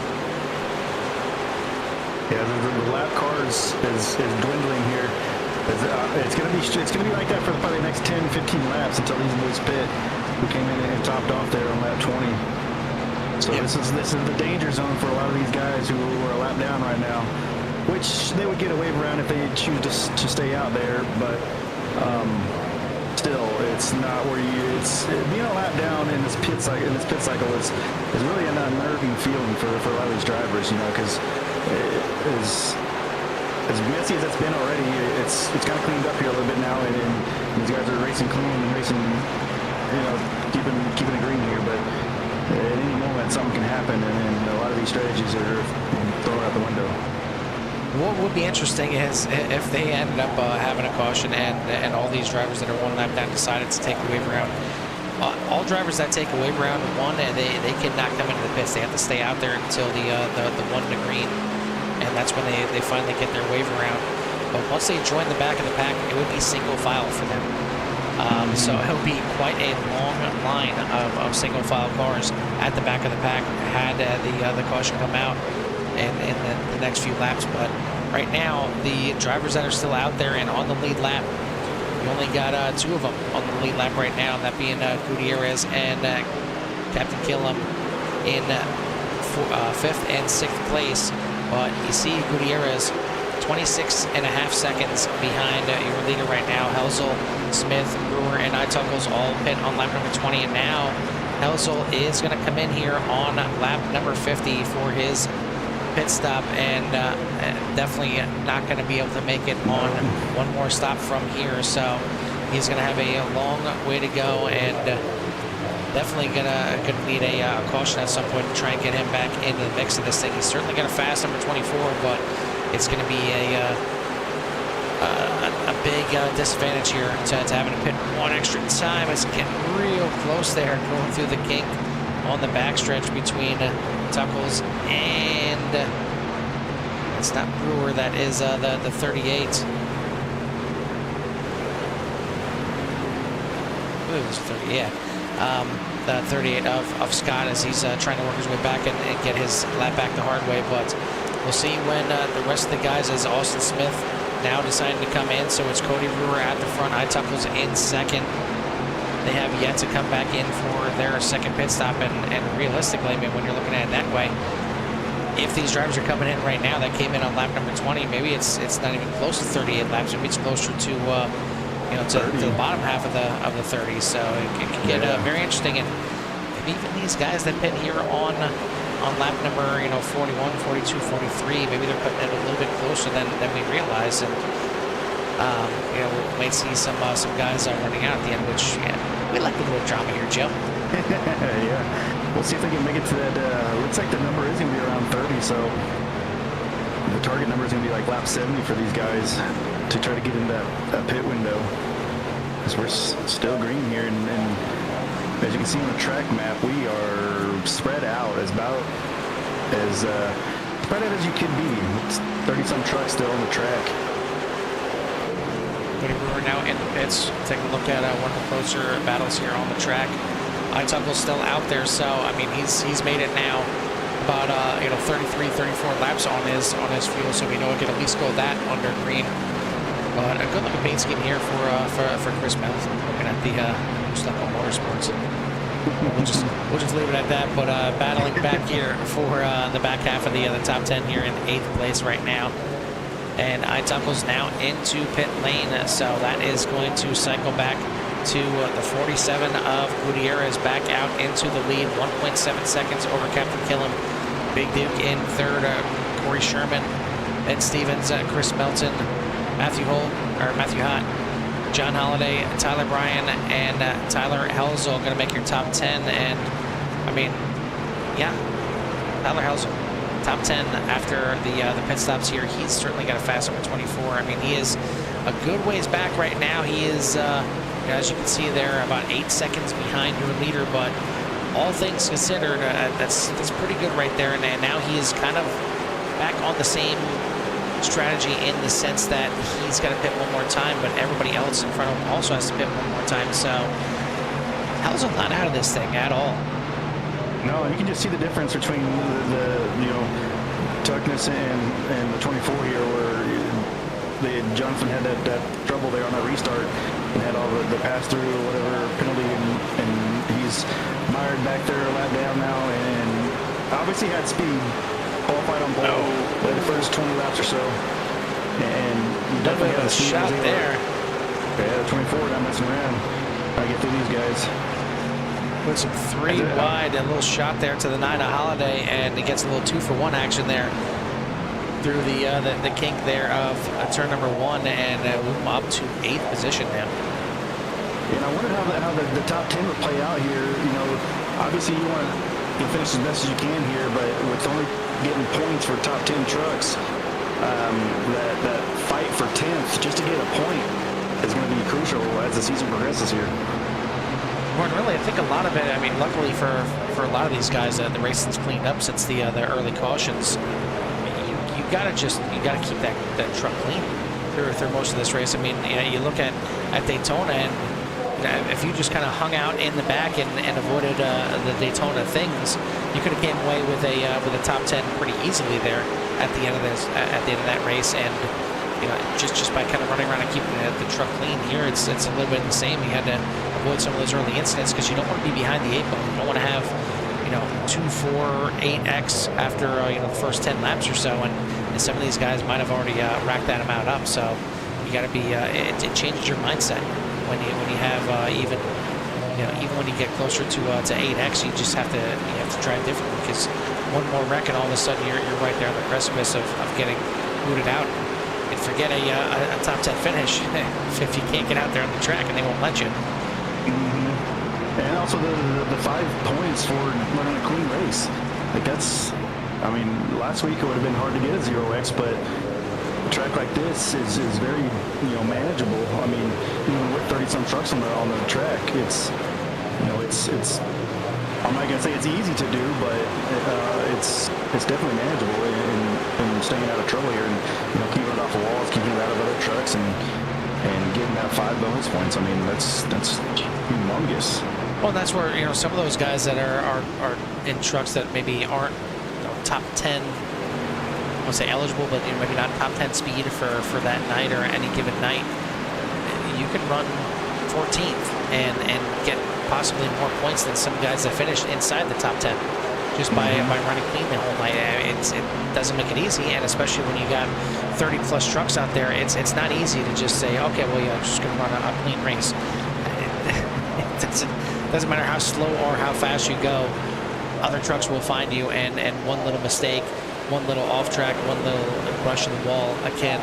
Yeah, the lap cars is dwindling here. It's gonna be like that for probably the next 10, 15 laps until these boys pit, who came in and topped off there on lap 20. So yep. This is the danger zone for a lot of these guys who are a lap down right now, which they would get a wave around if they choose to stay out there, but still, it's not where it's being a lap down in this pit cycle is really an unnerving feeling for a lot of these drivers, you know, because as messy as it's been already, it's kind of cleaned up here a little bit now, and these guys are racing clean and racing, you know, keeping it green here, but at any moment something can happen, and a lot of these strategies are thrown out the window. What would be interesting is if they ended up having a caution and all these drivers that are one lap down decided to take a wave around. All drivers that take a wave around, they cannot come into the pits. They have to stay out there until the 1 to green, and that's when they finally get their wave around. But once they join the back of the pack, it would be single file for them. So it would be quite a long line of single file cars at the back of the pack had the caution come out in the next few laps. But right now, the drivers that are still out there and on the lead lap, you only got 2 of them on the lead lap right now, that being Gutierrez and Captain Killam in 5th and 6th place. But you see Gutierrez 26.5 seconds behind your leader right now. Helzel, Smith, Brewer, and Tuckles all pit on lap number 20, and now Helzel is going to come in here on lap number 50 for his pit stop, and definitely not going to be able to make it on one more stop from here, so he's going to have a long way to go, and definitely gonna need a caution at some point to try and get him back into the mix of this thing. He's certainly got a fast number 24, but it's going to be a big disadvantage here to having to pit one extra time. It's getting real close there, going through the kink on the backstretch between Tuckles and it's not Brewer, that is the 38. Ooh, it was 30, yeah. The 38 of Scott, as he's trying to work his way back and get his lap back the hard way, but we'll see when the rest of the guys, as Austin Smith now deciding to come in, so it's Cody Brewer at the front, Tuckles in second. They have yet to come back in for their second pit stop, and realistically, I mean, when you're looking at it that way, if these drivers are coming in right now that came in on lap number 20, maybe it's not even close to 38 laps, maybe it's closer to to the bottom half of the 30s, so it can get very interesting. And even these guys that pit here on lap number 41, 42, 43, maybe they're putting it a little bit closer than we realize, and we might see some guys running out at the end, which we like a little drama here, Joe. Yeah, we'll see if they can make it to that. Looks like the number is going to be around 30, so the target number is going to be like lap 70 for these guys to try to get in that pit window, because we're still green here, and as you can see on the track map, we are spread out about as spread out as you can be. It's 30-some trucks still on the track. We're now in the pits. Take a look at one of the closer battles here on the track. Tuckle's still out there, so I mean he's made it now about 33, 34 laps on his fuel, so we know we can at least go that under green. But a good looking paint scheme here for Chris Mills. Looking at the stuff on Motorsports. We'll just leave it at that. But battling back here for the back half of the top 10 here in 8th place right now. And Tuckle's now into pit lane, so that is going to cycle back to the 47 of Gutierrez, back out into the lead, 1.7 seconds over Captain Killam. Big Duke in third, Corey Sherman, Ed Stevens, Chris Melton, Matthew Hott, John Holliday, Tyler Bryan, and Tyler Helzel going to make your top 10. And I mean, yeah, Tyler Helzel, top 10 after the pit stops here. He's certainly got a fast number 24. I mean, he is a good ways back right now. He is, as you can see there, about 8 seconds behind your leader, but all things considered, that's pretty good right there. And now he is kind of back on the same strategy in the sense that he's got to pit one more time, but everybody else in front of him also has to pit one more time. So Helzel not out of this thing at all. No, and you can just see the difference between the Tuckness and the 24 here, where Johnson had that trouble there on that restart and had all the pass through or whatever penalty, and he's mired back there a lap down now, and obviously had speed. Qualified on pole the first 20 laps or so, and you definitely had a shot there. Yeah, the 24 not messing around. I get through these guys. Puts him 3 wide, a little shot there to the 9 of Holiday, and he gets a little 2-for-1 action there through the kink there of turn number 1, and move him up to 8th position now. And I wondered how the top 10 would play out here. You know, obviously you want to finish as best as you can here, but with only getting points for top 10 trucks, that fight for 10th just to get a point is going to be crucial as the season progresses here. Well, really, I think a lot of it, I mean, luckily for a lot of these guys, the racing's cleaned up since the early cautions. You gotta keep that truck clean through most of this race. I mean, you look at Daytona, and if you just kind of hung out in the back and avoided the Daytona things, you could have came away with a top 10 pretty easily there at the end of that race. And just by kind of running around and keeping the truck clean here, it's a little bit the same. You had to avoid some of those early incidents because you don't want to be behind the 8 ball. You don't want to have 2, 4, 8x after the first 10 laps or so, and some of these guys might have already racked that amount up. So you got to be it changes your mindset when you have even when you get closer to 8x, you just have to drive differently, because one more wreck and all of a sudden you're right there on the precipice of getting booted out. And forget a top 10 finish if you can't get out there on the track and they won't let you. And also the 5 points for running a clean race. Like I mean, last week it would have been hard to get a 0x, but a track like this is very manageable. I mean, even with 30-some trucks on the track, it's I'm not gonna say it's easy to do, but it's definitely manageable in staying out of trouble here, and keeping it off the walls, keeping it out of other trucks, and getting that 5 bonus points. I mean, that's humongous. Well, that's where some of those guys that are in trucks that maybe aren't top 10, I won't say eligible, but maybe not top 10 speed for that night or any given night. You can run 14th and get possibly more points than some guys that finished inside the top 10 just by running clean the whole night. It doesn't make it easy, and especially when you got 30 plus trucks out there, it's not easy to just say, okay, well, I'm just going to run a clean race. It doesn't matter how slow or how fast you go, other trucks will find you, and one little mistake, one little off track, one little brush in the wall can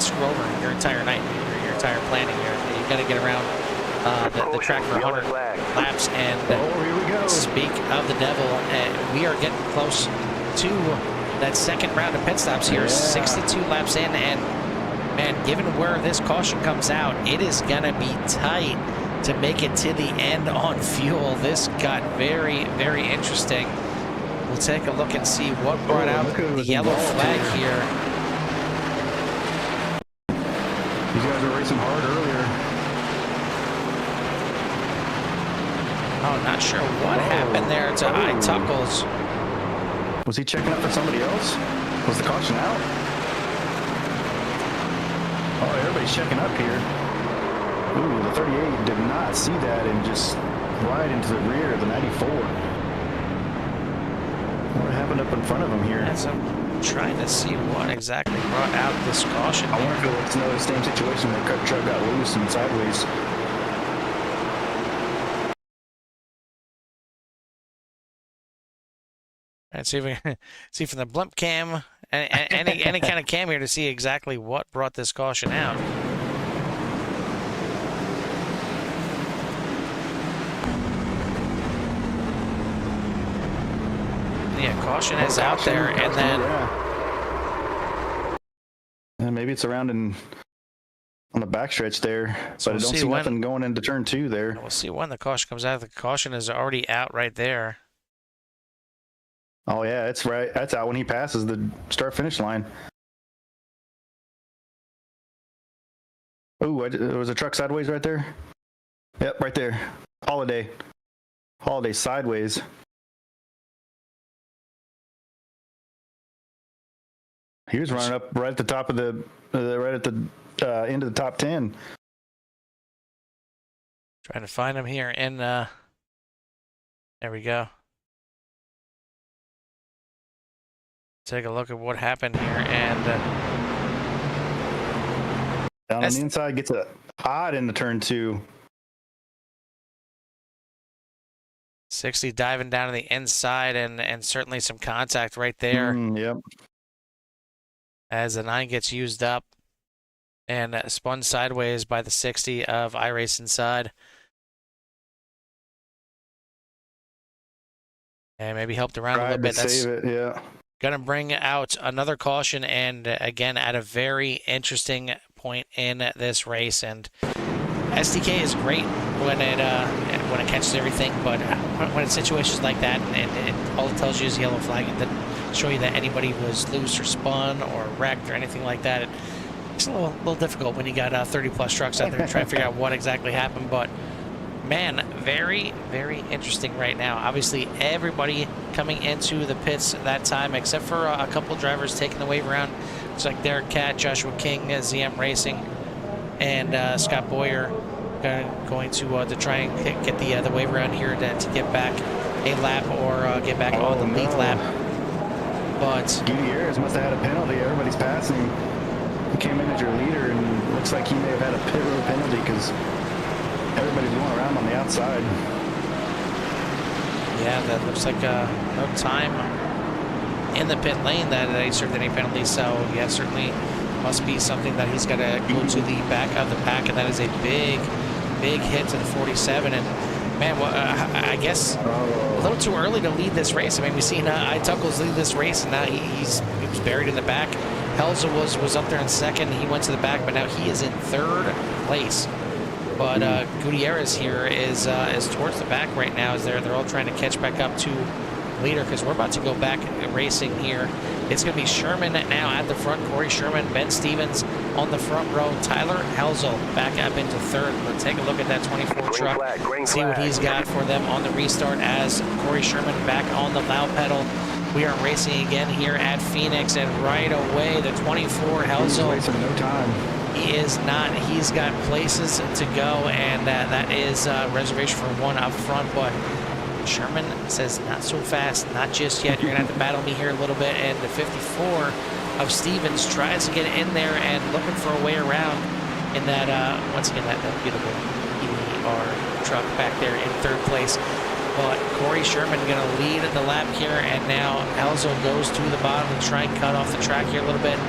screw over your entire night, your entire planning. You got to get around the track for 100 laps. And here we go. Speak of the devil, we are getting close to that second round of pit stops here. 62 laps in, and man, given where this caution comes out, it is gonna be tight to make it to the end on fuel. This got very, very interesting. We'll take a look and see what brought out the yellow flag here. These guys were racing hard earlier. Oh, not sure what happened there to Tuckles. Was he checking up for somebody else? Was the caution out? Oh, everybody's checking up here. Ooh, the 38 did not see that and just right into the rear of the 94. What happened up in front of him here? Trying to see what exactly brought out this caution. I wonder if it's another same situation where the truck got loose and sideways. And see if we can see from the blimp cam, any kind of cam here to see exactly what brought this caution out. Yeah, caution is out there, and then and maybe it's around on the backstretch there, so but I don't see nothing going into turn 2 there. We'll see when the caution comes out. The caution is already out right there. Oh yeah, it's right. That's out when he passes the start-finish line. Ooh, there was a truck sideways right there. Yep, right there. Holiday sideways. He was running up right at the top of the, right at the end of the top 10. Trying to find him here, and there we go. Take a look at what happened here, and down on the inside, gets a hot into turn 2. 60 diving down to the inside, and certainly some contact right there. Yep. As the 9 gets used up and spun sideways by the 60 of iRacing inside. And maybe helped around a little bit. That's save it, yeah. Gonna bring out another caution, and again at a very interesting point in this race. And SDK is great when it catches everything, but when it's situations like that, and all it tells you is yellow flag, it doesn't show you that anybody was loose or spun or wrecked or anything like that. It's a little difficult when you got 30 plus trucks out there trying to figure out what exactly happened. But man, very, very interesting right now. Obviously, everybody coming into the pits that time, except for a couple drivers taking the wave around. Looks like Derek Cat, Joshua King, ZM Racing, and Scott Boyer going to try and get the wave around here to get back a lap or get back on the lead lap. But Gutierrez must have had a penalty. Everybody's passing. He came in as your leader, and looks like he may have had a pit road penalty because everybody's going around on the outside. Yeah, that looks like no time in the pit lane that he served any penalties. So yeah, certainly must be something that he's got to go to the back of the pack, and that is a big hit to the 47. And man, well, I guess a little too early to lead this race. I mean, we've seen Tuckles lead this race, and now he was buried in the back. Helza was up there in second. He went to the back, but now he is in third place. But Gutierrez here is towards the back right now, as they're all trying to catch back up to leader, because we're about to go back racing here. It's going to be Sherman now at the front, Corey Sherman, Ben Stevens on the front row, Tyler Helzel back up into third. Let's take a look at that 24 truck, see what he's got for them on the restart, as Corey Sherman back on the loud pedal. We are racing again here at Phoenix, and right away the 24 Helzel. He's wasting no time. He is not. He's got places to go, and that is reservation for one up front. But Sherman says, not so fast, not just yet. You're going to have to battle me here a little bit. And the 54 of Stevens tries to get in there and looking for a way around in that, once again, that beautiful ER truck back there in third place. But Corey Sherman going to lead the lap here, and now Elzo goes to the bottom and try and cut off the track here a little bit.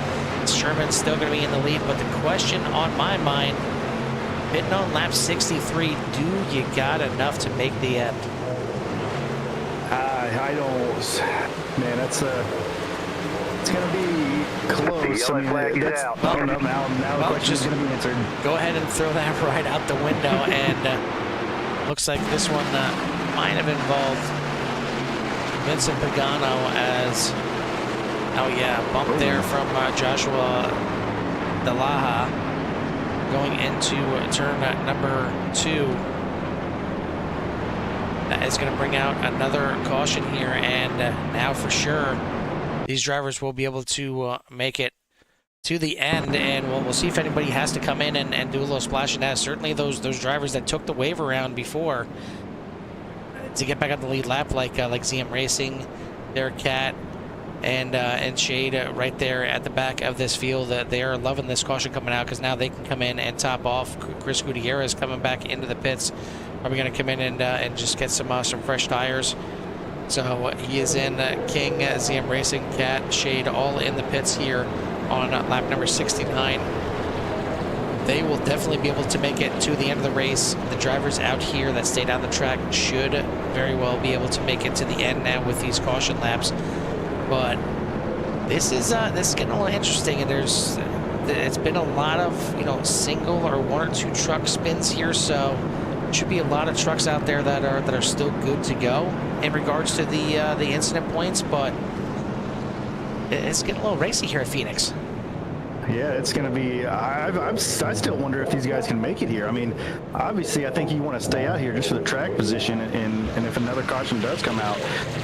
Sherman's still going to be in the lead, but the question on my mind, pitting on lap 63, do you got enough to make the end? I don't, man, it's going to be close. I mean, that's, now the question is going to be answered. Go ahead and throw that right out the window, and looks like this one might have involved Vincent Pagano as, oh yeah, bump there from Joshua Delaha going into turn number 2. That is going to bring out another caution here, and now for sure these drivers will be able to make it to the end, and we'll see if anybody has to come in and do a little splashing. Now, certainly those drivers that took the wave around before to get back on the lead lap, like ZM Racing, Derek Cat, and shade right there at the back of this field. They are loving this caution coming out because now they can come in and top off. Chris Gutierrez coming back into the pits. Probably going to come in and just get some fresh tires. So he is in King, ZM Racing, Cat, Shade, all in the pits here on lap number 69. They will definitely be able to make it to the end of the race. The drivers out here that stayed on the track should very well be able to make it to the end now with these caution laps. But this is getting a little interesting, and it's been a lot of single or one or two truck spins here, so should be a lot of trucks out there that are still good to go in regards to the incident points. But it's getting a little racy here at Phoenix. Yeah, it's going to be. I still wonder if these guys can make it here. I mean, obviously, I think you want to stay out here just for the track position, and if another caution does come out,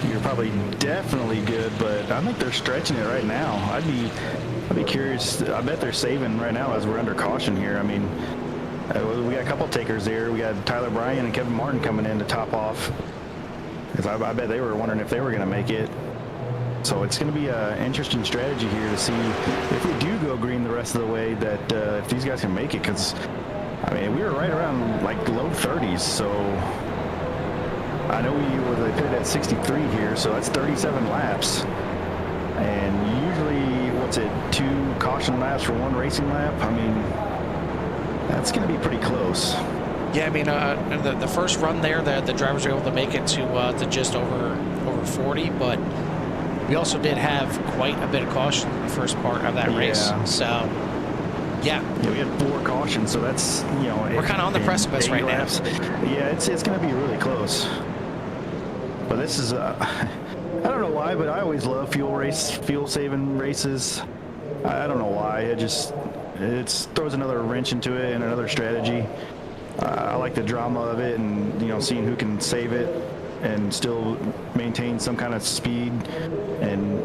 you're probably definitely good. But I think they're stretching it right now. I'd be curious. I bet they're saving right now as we're under caution here. I mean, we got a couple takers there. We got Tyler Bryan and Kevin Martin coming in to top off. Because I bet they were wondering if they were going to make it. So it's going to be an interesting strategy here to see if we do go green the rest of the way, that if these guys can make it. Because, I mean, we were right around like low 30s. So I know they pitted at 63 here, so that's 37 laps. And usually, what's it, 2 caution laps for 1 racing lap? I mean, that's going to be pretty close. Yeah, I mean, the first run there, the drivers were able to make it to just over 40, but we also did have quite a bit of caution in the first part of that race. So, yeah, we had 4 cautions, so that's, we're kind of on the precipice right now. Yeah, it's going to be really close. But this is, I don't know why, but I always love fuel saving races. I don't know why. It throws another wrench into it and another strategy. I like the drama of it, and seeing who can save it and still maintain some kind of speed. And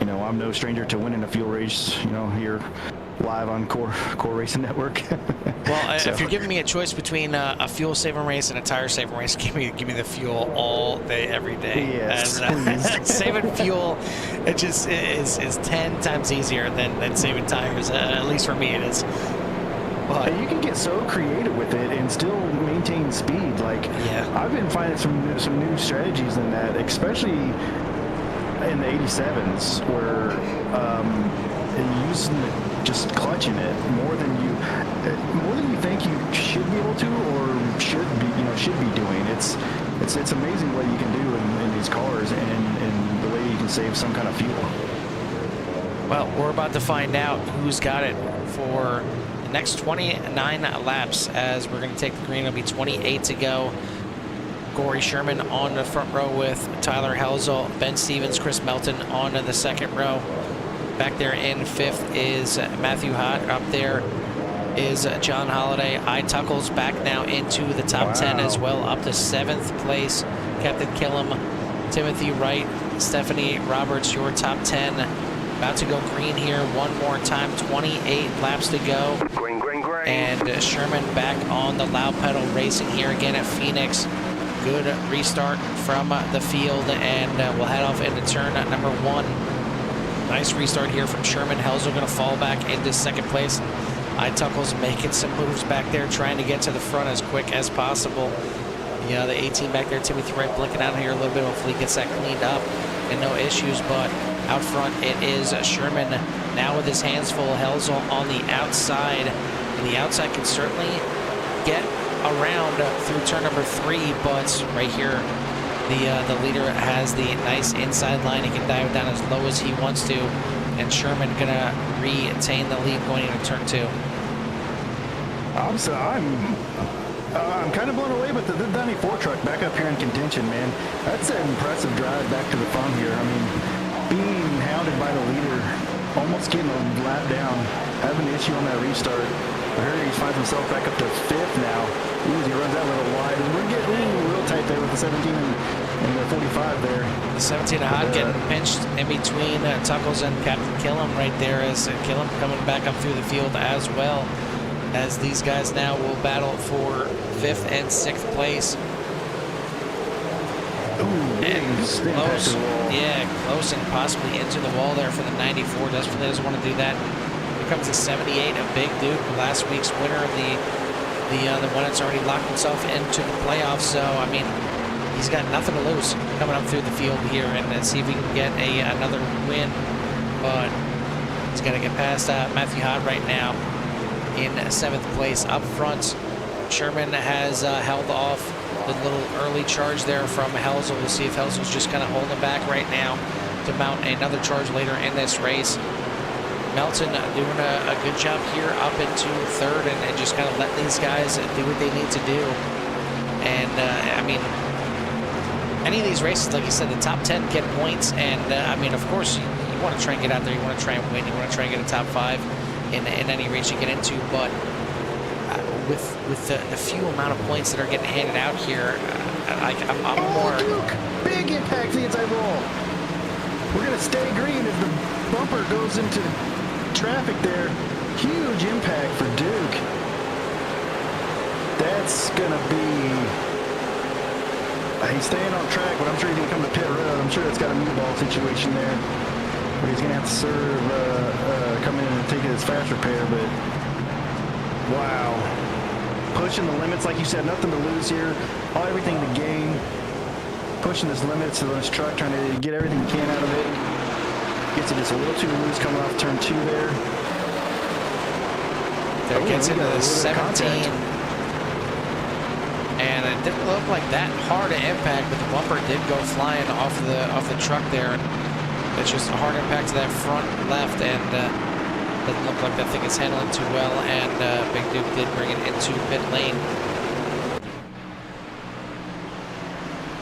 I'm no stranger to winning a fuel race, here live on Kohr Racing Network. Well, so if you're giving me a choice between a fuel saving race and a tire saving race, give me the fuel all day, every day. Yes, and saving fuel, it just is 10 times easier than saving tires. At least for me, it is. But you can get so creative with it and still maintain speed. Like, I've been finding some new strategies in that, especially in the 87s, where using just clutching it more than you think you should be able to, or should be doing. It's amazing what you can do in these cars, and the way you can save some kind of fuel. Well, we're about to find out who's got it for the next 29 laps, as we're going to take the green. It'll be 28 to go. Corey Sherman on the front row with Tyler Helzel, Ben Stevens, Chris Melton on the second row. Back there in 5th is Matthew Hott. Up there is John Holliday. Tuckles back now into the top 10 as well, up to 7th place. Captain Killam, Timothy Wright, Stephanie Roberts, your top 10. About to go green here one more time. 28 laps to go. Green, green, green. And Sherman back on the loud pedal, racing here again at Phoenix. Good restart from the field, and we'll head off into turn number 1. Nice restart here from Sherman. Helzel going to fall back into 2nd place. Tuckles making some moves back there, trying to get to the front as quick as possible. Yeah, the 18 back there, Timothy Wright, blinking out here a little bit. Hopefully he gets that cleaned up and no issues. But out front, it is Sherman now with his hands full. Helzel on the outside, and the outside can certainly get around through turn number 3. But right here, the leader has the nice inside line. He can dive down as low as he wants to, and Sherman gonna retain the lead going into turn 2. I'm kind of blown away, but the 94 truck back up here in contention, man. That's an impressive drive back to the front here. I mean, being hounded by the leader, almost getting a lap down, having an issue on that restart. I heard he finds himself back up to 5th now. He runs that a little wide. We're getting real tight there with the 17 and the 45 there. The 17 Hot getting pinched in between Tuckles and Captain Killam right there, as Killam coming back up through the field as well, as these guys now will battle for 5th and 6th place. And spin close, past the wall. yeah, close and possibly into the wall there for the 94. Definitely doesn't want to do that. Here comes the 78 of Big Duke, last week's winner of the one that's already locked himself into the playoffs. So I mean, he's got nothing to lose coming up through the field here, and see if he can get another win. But he's got to get past Matthew Hod right now in 7th place. Up front, Sherman has held off the little early charge there from Helzel. We'll see if Helzel's just kind of holding back right now to mount another charge later in this race. Melton doing a good job here up into 3rd and just kind of letting these guys do what they need to do. And I mean, any of these races, like you said, the top 10 get points. And I mean, of course, you want to try and get out there. You want to try and win. You want to try and get a top 5 in any race you get into. But with the few amount of points that are getting handed out here, I'm more. Duke, big impact to the inside wall. We're gonna stay green as the bumper goes into traffic there. Huge impact for Duke. That's gonna be. He's staying on track, but I'm sure he's gonna come to pit road. I'm sure that's got a meatball situation there, but he's gonna have to serve, come in and take his fast repair. But wow. Pushing the limits, like you said, nothing to lose here. Everything to gain. Pushing his limits to this truck, trying to get everything he can out of it. Gets it just a little too loose coming off turn 2 there. There gets into the 17. And it didn't look like that hard an impact, but the bumper did go flying off the truck there. And it's just a hard impact to that front left, and doesn't look like that thing is handling too well, and Big Duke did bring it into pit lane.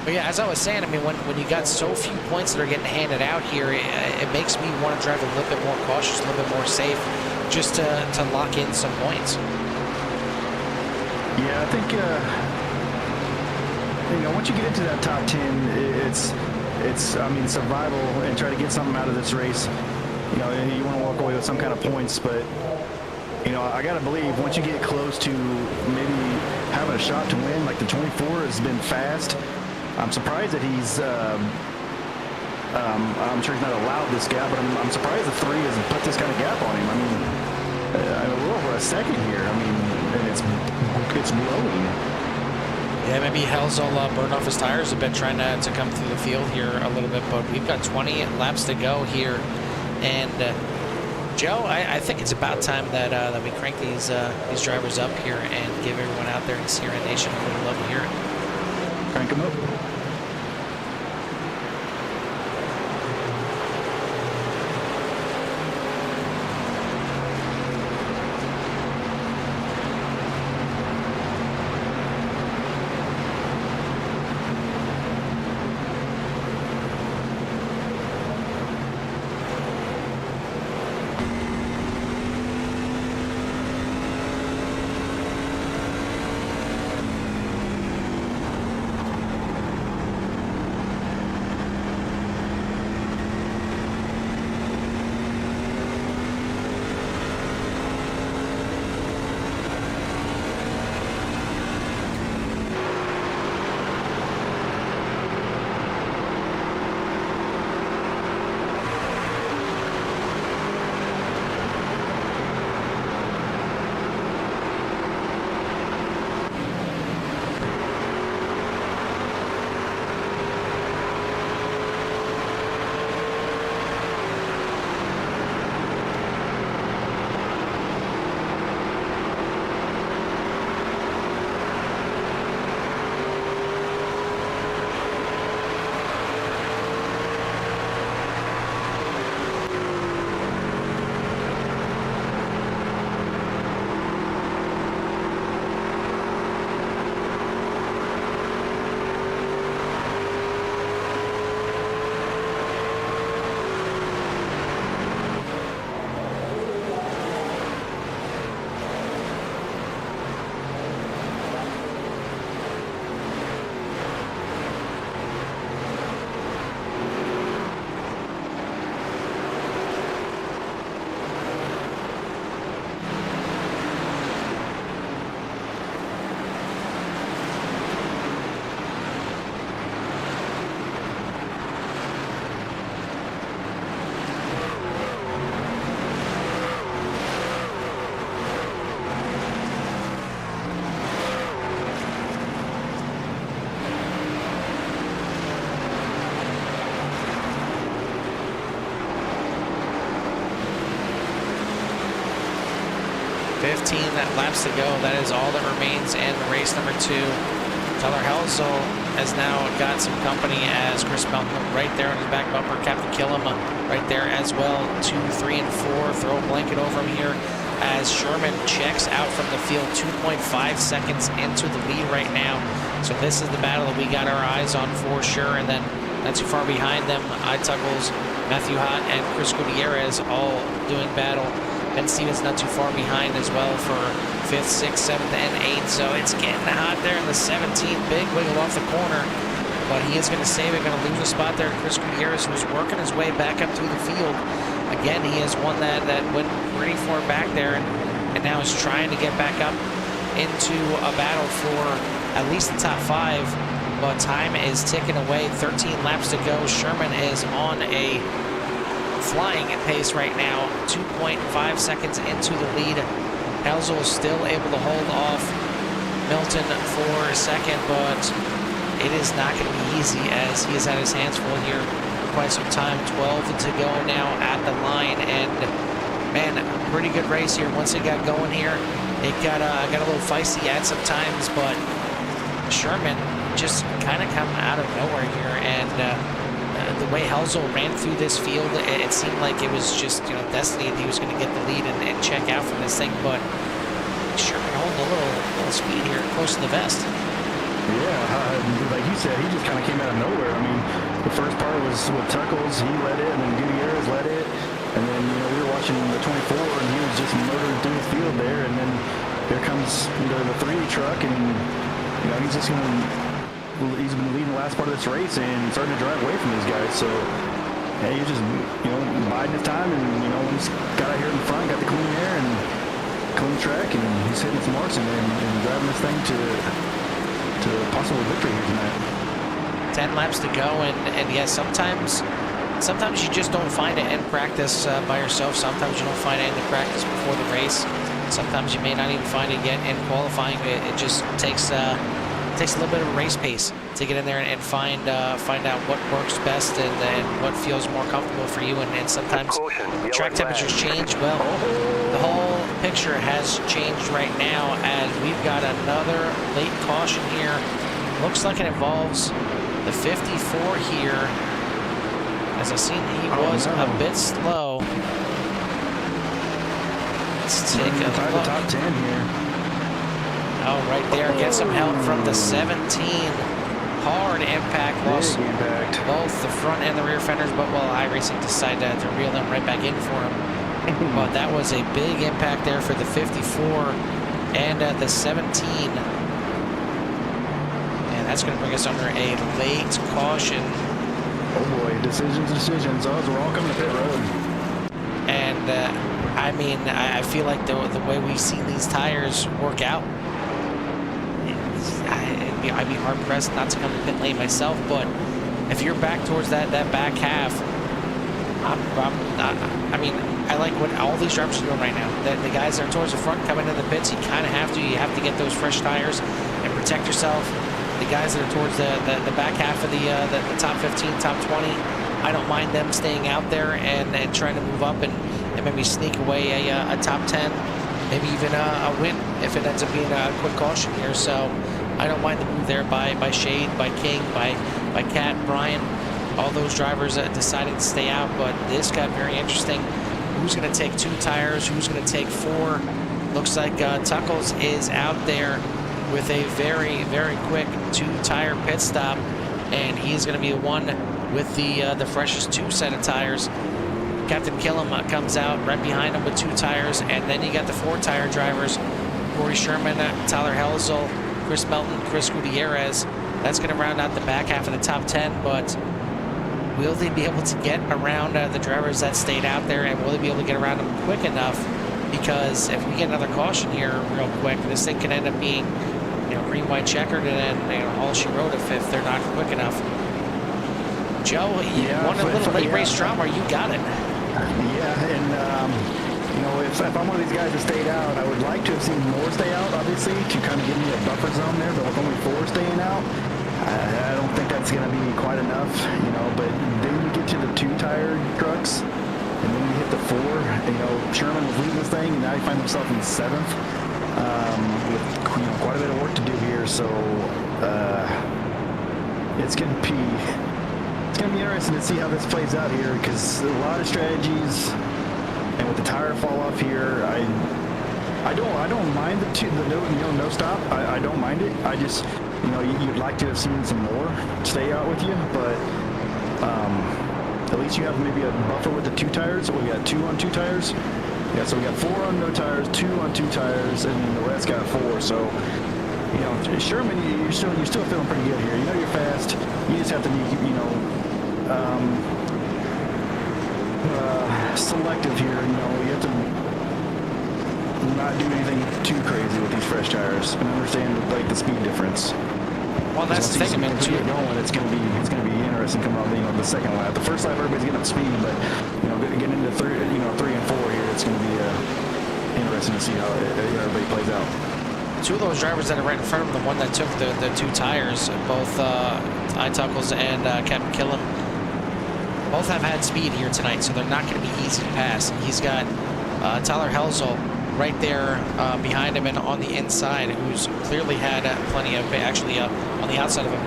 But yeah, as I was saying, I mean, when you got so few points that are getting handed out here, it makes me want to drive a little bit more cautious, a little bit more safe, just to lock in some points. Yeah, I think you know, once you get into that top 10, it's I mean, survival and try to get something out of this race. You know, you want to walk away with some kind of points, but you know, I gotta believe once you get close to maybe having a shot to win, like the 24 has been fast. I'm surprised that he's. I'm sure he's not allowed this gap, but I'm surprised the 3 has put this kind of gap on him. I mean, a little over a second here. I mean, and it's blowing. Yeah, maybe Helzel burned off his tires a bit trying to come through the field here a little bit, but we've got 20 laps to go here. And Joe, I think it's about time that we crank these drivers up here and give everyone out there in Sierra Nation a little love to hear it. Crank them up. 15 laps to go. That is all that remains in race number 2. Tyler Helsel has now got some company as Chris Melton right there on his back bumper. Captain Killam right there as well. 2, 3, and 4. Throw a blanket over him here as Sherman checks out from the field. 2.5 seconds into the lead right now. So this is the battle that we got our eyes on for sure. And then not too far behind them, Tuggles, Matthew Hott, and Chris Gutierrez all doing battle. Ben Stevens not too far behind as well for 5th, 6th, 7th, and 8th. So it's getting hot there in the 17th. Big wiggle off the corner, but he is going to save it. Going to lose a spot there. Chris Gutierrez was working his way back up through the field. Again, he has one that went pretty far back there, and now is trying to get back up into a battle for at least the top 5. But time is ticking away. 13 laps to go. Sherman is on a flying pace right now. 2.5 seconds into the lead. Helsel is still able to hold off Milton for second, but it is not going to be easy as he has had his hands full here for quite some time. 12 to go now at the line, and man, pretty good race here. Once it got going here, it got a little feisty at some times, but Sherman just kind of come out of nowhere here, and the way Helsel ran through this field, it seemed like it was just, destiny that he was going to get the lead and check out from this thing, but Sherman holding a little speed here close to the vest. Yeah, like you said, he just kind of came out of nowhere. I mean, the first part was with Tuckles, he led it, and then Gutierrez led it, and then, we were watching the 24, and he was just motoring through the field there, and then here comes the 3 truck, and, he's just he's been leading the last part of this race and starting to drive away from these guys. So, yeah, he's just, biding his time, and, when he's got out here in the front, got the clean air and clean track, and he's hitting some marks and driving this thing to possible victory here tonight. 10 laps to go, and yeah, sometimes you just don't find it in practice by yourself. Sometimes you don't find it in the practice before the race. Sometimes you may not even find it yet in qualifying. It just takes a little bit of a race pace to get in there and find out what works best and what feels more comfortable for you. And sometimes track temperatures change. Well, the whole picture has changed right now as we've got another late caution here. Looks like it involves the 54 here. As I seen, he was a bit slow. Let's take a look. The top 10 here. Oh, right there. Get some help from the 17. Hard impact. Lost both the front and the rear fenders, but iRacing decided to reel them right back in for him. But that was a big impact there for the 54 and the 17. And that's going to bring us under a late caution. Oh boy, decisions. We're all coming to pit road. And I mean, I feel like the way we've seen these tires work out, I'd be hard pressed not to come to pit lane myself. But if you're back towards that back half, I mean, I like what all these drivers are doing right now. The guys that are towards the front coming into the pits, you kind of have to. You have to get those fresh tires and protect yourself. The guys that are towards the back half of the top 15, top 20, I don't mind them staying out there and trying to move up and maybe sneak away a top 10, maybe even a win if it ends up being a quick caution here. So I don't mind the move there by Shade, by King, by Cat, Brian, all those drivers deciding to stay out. But this got very interesting. Who's going to take 2 tires? Who's going to take 4? Looks like Tuckles is out there with a very, very quick 2-tire pit stop, and he's going to be the one with the freshest 2 set of tires. Captain Killam comes out right behind him with 2 tires, and then you got the 4-tire drivers, Corey Sherman, Tyler Helsel, Chris Melton, Chris Gutierrez. That's going to round out the back half of the top 10, but will they be able to get around the drivers that stayed out there, and will they be able to get around them quick enough? Because if we get another caution here real quick, this thing can end up being green, white, checkered, and then all she wrote if they're not quick enough. Joe, you want a little late race drama, you got it. Yeah, and if I'm one of these guys that stayed out, I would like to have seen more stay out, obviously, to kind of give me a buffer zone there, but with only 4 staying out, I don't think that's going to be quite enough, but then you get to the 2-tire trucks, and then you hit the 4. You know, Sherman was leading this thing, and now he finds himself in 7th with quite a bit of work to do here. So it's going to be interesting to see how this plays out here, because a lot of strategies, and with the tire fall off here, I don't mind the no stop. I don't mind it. I just, you know, you'd like to have seen some more stay out with you, but at least you have maybe a buffer with the 2 tires. So we got 2 on 2 tires. Yeah, so we got 4 on no tires, 2 on 2 tires, and then the rest got 4. So, you know, Sherman, you're still feeling pretty good here. You know, you're fast. You just have to be, you know, selective here. You know, you have to not do anything too crazy with these fresh tires and understand like the speed difference. Well, that's the thing. I mean, once you get going, it's gonna be interesting coming on, you know, the second lap. The first lap, everybody's getting up speed, but you know, getting into 3 and 4 here, it's gonna be interesting to see how everybody plays out. 2 of those drivers that are right in front of him, the one that took the 2 tires, both Tuckles and Captain Killam, both have had speed here tonight, so they're not going to be easy to pass. He's got Tyler Helzel right there behind him and on the inside, who's clearly had plenty of, actually on the outside of him,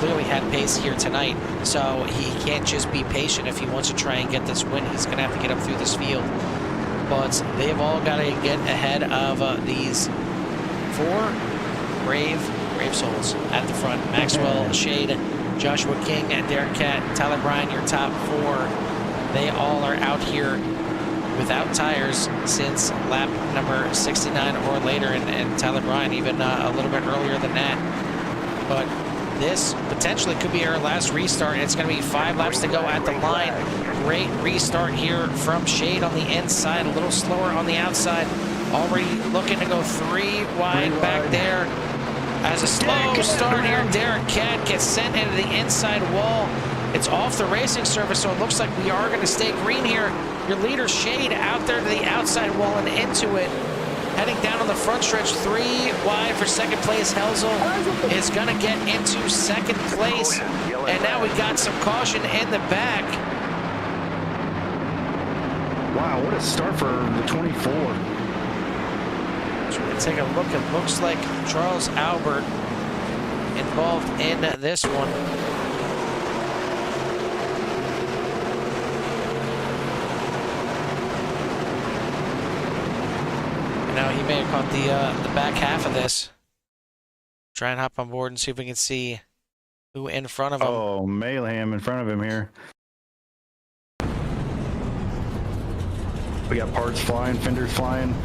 clearly had pace here tonight. So he can't just be patient if he wants to try and get this win. He's going to have to get up through this field. But they've all got to get ahead of these 4 brave souls at the front. Maxwell, Shade, Joshua King, and Derek Cat, Tyler Bryan, your top 4. They all are out here without tires since lap number 69 or later, and Tyler Bryan even a little bit earlier than that. But this potentially could be our last restart. It's going to be 5 laps to go at the line. Great restart here from Shade on the inside, a little slower on the outside. Already looking to go 3 wide back there. As a slow start here, Derek Cat gets sent into the inside wall. It's off the racing surface, so it looks like we are going to stay green here. Your leader, Shade, out there to the outside wall and into it. Heading down on the front stretch, 3 wide for second place. Helzel is going to get into second place. And now we got some caution in the back. Wow, what a start for the 24. So we're going to take a look. It looks like Charles Albert involved in this one. Now he may have caught the back half of this. Try and hop on board and see if we can see who in front of him. Oh, Mayhem in front of him here. We got parts flying, fenders flying.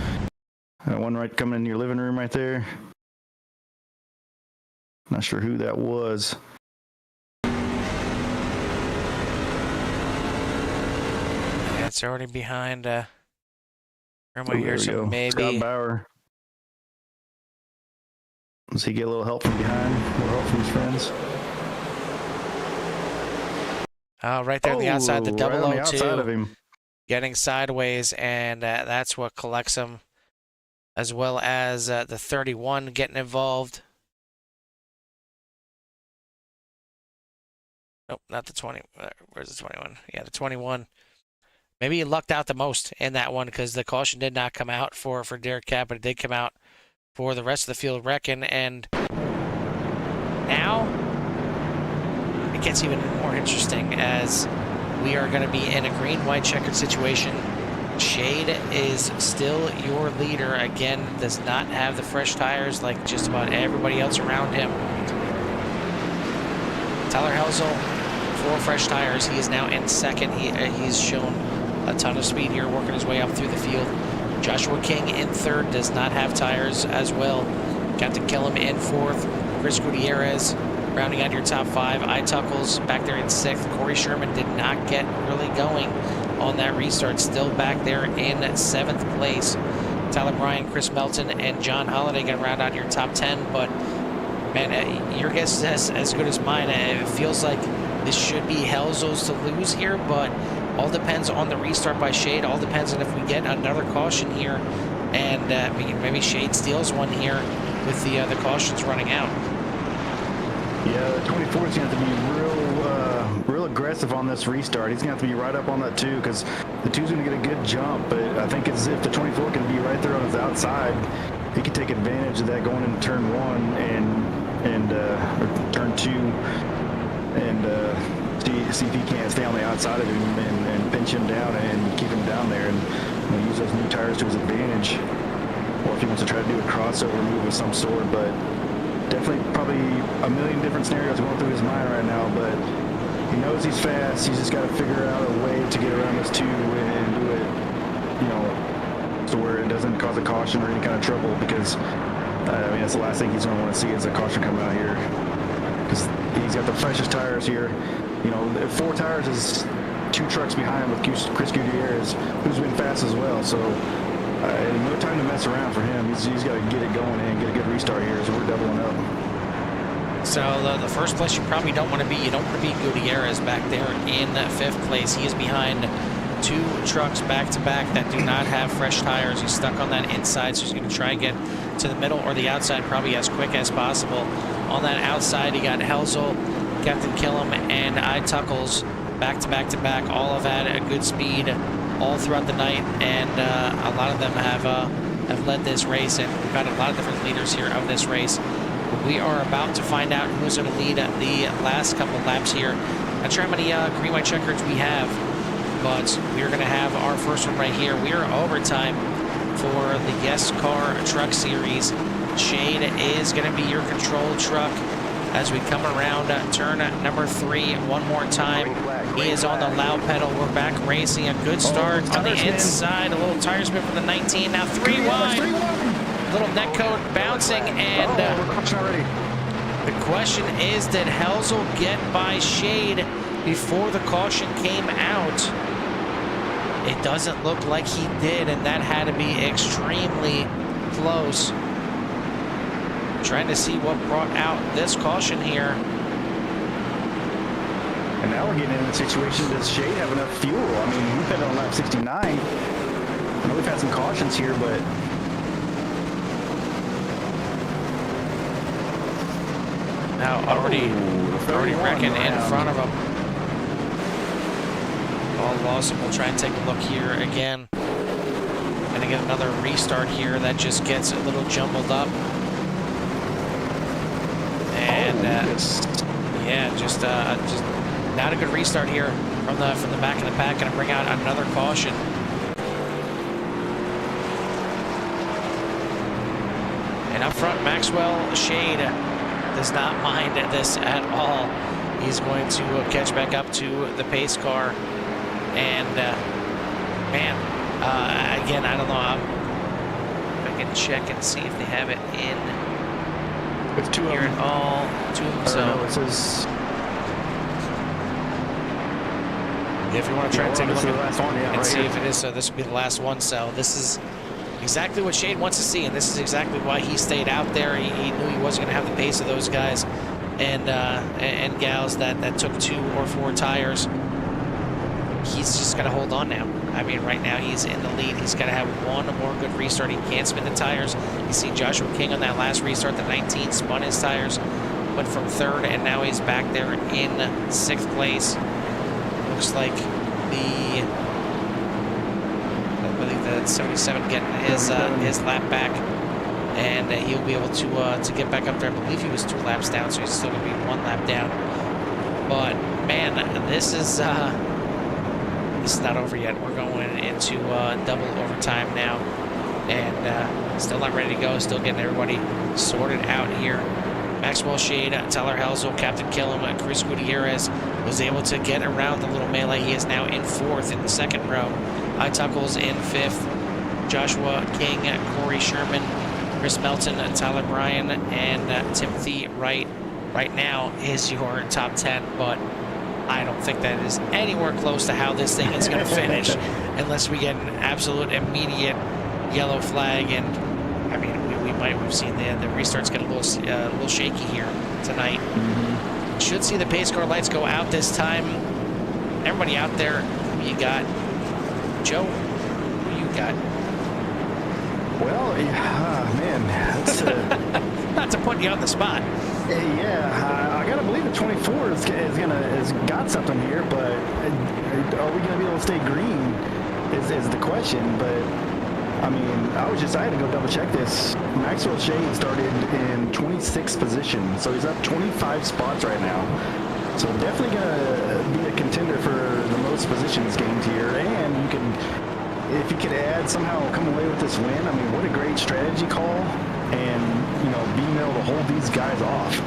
One right coming in your living room right there. Not sure who that was. Yeah, it's already behind. Right here, so maybe Scott Bauer. Does he get a little help from behind? A little help from his friends? Right there on the outside, the 002. Right on the outside of him. Getting sideways, and that's what collects him, as well as the 31 getting involved. Nope, not the 20. Where's the 21? Yeah, the 21. Maybe he lucked out the most in that one because the caution did not come out for Derek Cat, but it did come out for the rest of the field wrecking. And now it gets even more interesting as we are going to be in a green-white checkered situation. Shade is still your leader. Again, does not have the fresh tires like just about everybody else around him. Tyler Helzel, 4 fresh tires. He is now in second. He's shown a ton of speed here, working his way up through the field. Joshua King in third, does not have tires as well. Captain Killam in fourth. Chris Gutierrez rounding out your top 5. Tuckles back there in 6th. Corey Sherman did not get really going on that restart, still back there in 7th place. Tyler Bryan, Chris Melton, and John Holiday going to round out your top 10, but man, your guess is as good as mine. It feels like this should be Helzel's to lose here, but all depends on the restart by Shade. All depends on if we get another caution here, and maybe Shade steals one here with the cautions running out. Yeah, the 24 is going to have to be real real aggressive on this restart. He's going to have to be right up on that 2 because the 2's going to get a good jump. But I think if the 24 can be right there on his outside, he could take advantage of that going into turn 1 or turn 2 and see if he can't stay on the outside of him and pinch him down and keep him down there and use those new tires to his advantage. Or if he wants to try to do a crossover move of some sort, but definitely probably a million different scenarios going through his mind right now, but he knows he's fast. He's just got to figure out a way to get around this 2 and do it, you know, so where it doesn't cause a caution or any kind of trouble, because I mean, that's the last thing he's going to want to see is a caution coming out here, because he's got the freshest tires here. You know, 4 tires is 2 trucks behind him with Chris Gutierrez, who's been fast as well, so no time to mess around for him. He's got to get it going and get a good restart here, so we're doubling up. So the first place you probably don't want to be, you don't want to be Gutierrez back there in 5th place. He is behind 2 trucks back to back that do not have fresh tires. He's stuck on that inside, so he's going to try and get to the middle or the outside probably as quick as possible. On that outside, he got Helzel, Captain Killam, and iTuckles back to back to back. All have had a good speed all throughout the night, and a lot of them have led this race, and we've got a lot of different leaders here of this race. We are about to find out who's going to lead the last couple laps here. Not sure how many green white checkers we have, but we're going to have our first one right here. We are overtime for the YESCAR Truck Series. Shade is going to be your control truck as we come around turn number 3 one more time. He is on the loud pedal. We're back racing. A good start on the inside. A little tire spin from the 19. Now 3 wide. Little net code bouncing, and the question is, did Helzel get by Shade before the caution came out? It doesn't look like he did, and that had to be extremely close. Trying to see what brought out this caution here. And now we're getting in a situation, does Shade have enough fuel? I mean, we've been on lap 69. I know we've had some cautions here, but now already wrecking in front of him. All lost, and we'll try and take a look here again. Gonna get another restart here that just gets a little jumbled up. And yeah, just not a good restart here from the back of the pack. Gonna bring out another caution. And up front, Maxwell Shade does not mind this at all. He's going to catch back up to the pace car. And man, again, I don't know if I can check and see if they have it in it's 2 here at all. 2 of them. So no, it says, if you want to try and take a look and see here. if it is, so this will be the last one. So this is exactly what Shade wants to see, and this is exactly why he stayed out there. He knew he wasn't going to have the pace of those guys and gals that took 2 or 4 tires. He's just got to hold on now. I mean, right now he's in the lead. He's got to have one more good restart. He can't spin the tires. You see Joshua King on that last restart, the 19, spun his tires, went from 3rd, and now he's back there in 6th place. Looks like I believe the 77 getting his lap back, and he'll be able to get back up there. I believe he was 2 laps down, so he's still going to be 1 lap down. But man, this is not over yet. We're going into double overtime now, and still not ready to go. Still getting everybody sorted out here. Maxwell Shade, Tyler Helzel, Captain Killam, Chris Gutierrez was able to get around the little melee. He is now in 4th in the 2nd row. iTuckles in 5th. Joshua King, Corey Sherman, Chris Melton, Tyler Bryan, and Timothy Wright right now is your top 10, but I don't think that is anywhere close to how this thing is going to finish unless we get an absolute immediate yellow flag. And I mean, we've seen the restarts get a little shaky here tonight. Mm-hmm. Should see the pace car lights go out this time. Everybody out there, who you got? Joe, who you got? Well, yeah, man, that's Not to put you on the spot. Yeah, I gotta believe the 24 has got something here, but are we gonna be able to stay green? Is the question. But I mean, I had to go double check this. Maxwell Shade started in 26th position, so he's up 25 spots right now. So definitely gonna be a contender for the most positions gained here, and you can, if you could somehow come away with this win. I mean, what a great strategy call, and you know, being able to hold these guys off.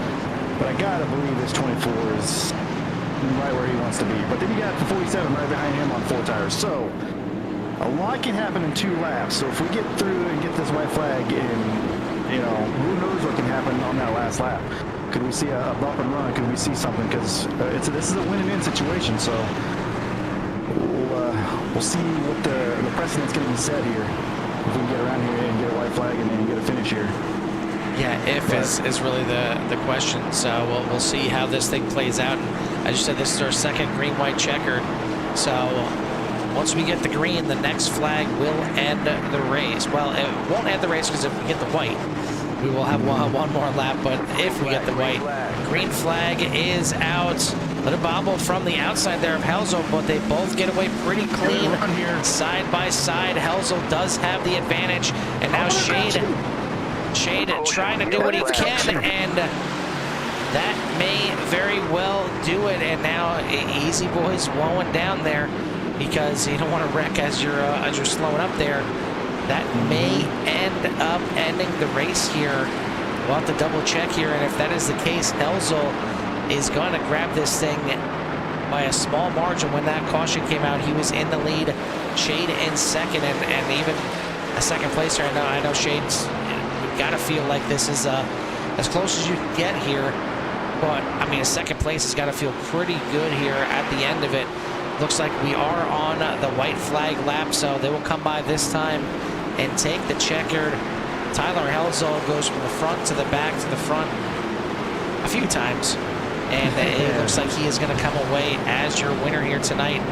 But I gotta believe this 24 is right where he wants to be. But then you got the 47 right behind him on 4 tires. So a lot can happen in 2 laps. So if we get through and get this white flag in, you know, who knows what can happen on that last lap. Could we see a bump and run? Could we see something? Because this is a win-and-win situation. So we'll see what the precedent's going to be set here. If we can get around here and get a white flag and then get a finish here. Yeah, if is really the question. So we'll see how this thing plays out. And as you said, this is our second green-white checkered. So once we get the green, the next flag will end the race. Well, it won't end the race because if we get the white, we will have one more lap. But if we get the white, green flag is out. Little bobble from the outside there of Helzel, but they both get away pretty clean. Side by side, Helzel does have the advantage. And now Shade trying to do what he can, and that may very well do it. And now Easy Boy's blowing down there because you don't want to wreck as you're slowing up there. That may end up ending the race here. We'll have to double check here, and if that is the case, Helzel is going to grab this thing by a small margin. When that caution came out, he was in the lead. Shade in second, and even a second place here. I know Shade's got to feel like this is as close as you can get here. But, I mean, a second place has got to feel pretty good here at the end of it. Looks like we are on the white flag lap, so they will come by this time and take the checkered. Tyler Helzel goes from the front to the back to the front a few times. And it looks like he is going to come away as your winner here tonight.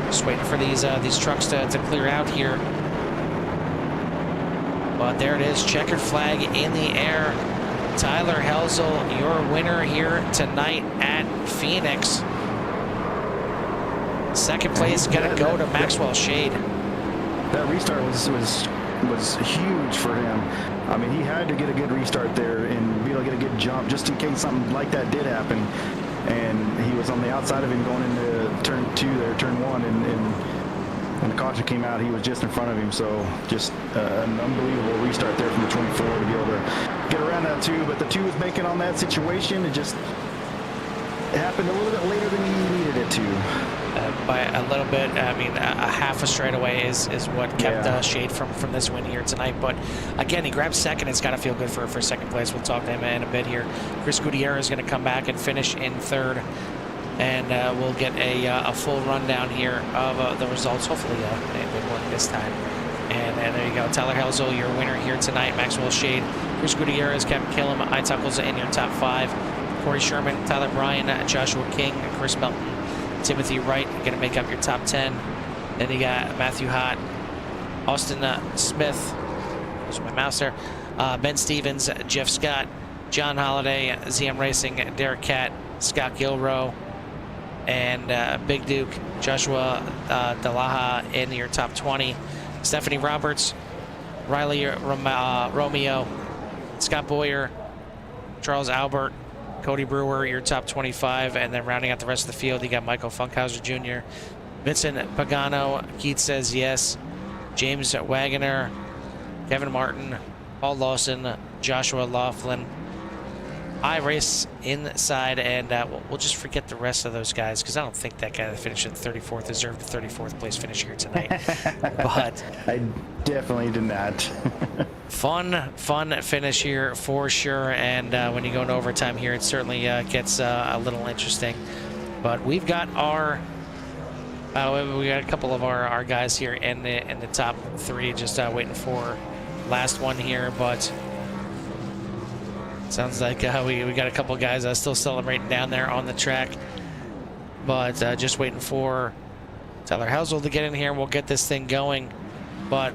Just waiting for these trucks to clear out here. But there it is, checkered flag in the air. Tyler Helzel, your winner here tonight at Phoenix. Second place gonna go to Maxwell Shade. That restart was huge for him. I mean, he had to get a good restart there and be able to get a good jump just in case something like that did happen. And he was on the outside of him going into turn 2 there, turn 1, and when the caution came out, he was just in front of him. So just an unbelievable restart there from the 24 to be able to get around that 2. But the 2 was making on that situation. It happened a little bit later than he needed it to. By a little bit. I mean, a half a straightaway is what kept Shade from this win here tonight. But again, he grabbed second. It's got to feel good for second place. We'll talk to him in a bit here. Chris Gutierrez is going to come back and finish in third. And we'll get a full rundown here of the results. Hopefully it would work this time. And there you go. Tyler Helzel, your winner here tonight. Maxwell Shade, Chris Gutierrez, Kevin Killam, Ituckles in your top 5. Corey Sherman, Tyler Bryan, Joshua King, Chris Melton, Timothy Wright going to make up your top 10. Then you got Matthew Hott, Austin Smith, there's my mouse there, Ben Stevens, Jeff Scott, John Holliday, ZM Racing, Derek Catt, Scott Gilrow, and Big Duke, Joshua Delaha in your top 20. Stephanie Roberts, Riley Romeo, Scott Boyer, Charles Albert, Cody Brewer, your top 25, and then rounding out the rest of the field, you got Michael Funkhauser Jr., Vincent Pagano, Keith Says Yes, James Wagoner, Kevin Martin, Paul Lawson, Joshua Laughlin, iRace inside, and we'll just forget the rest of those guys because I don't think that guy that finished at 34th deserved a 34th place finish here tonight. But I definitely did not. fun finish here for sure, and when you go into overtime here, it certainly gets a little interesting. But we've got we got a couple of our guys here in the top 3, just waiting for last one here, but. Sounds like we got a couple guys still celebrating down there on the track. But just waiting for Tyler Helzel to get in here and we'll get this thing going. But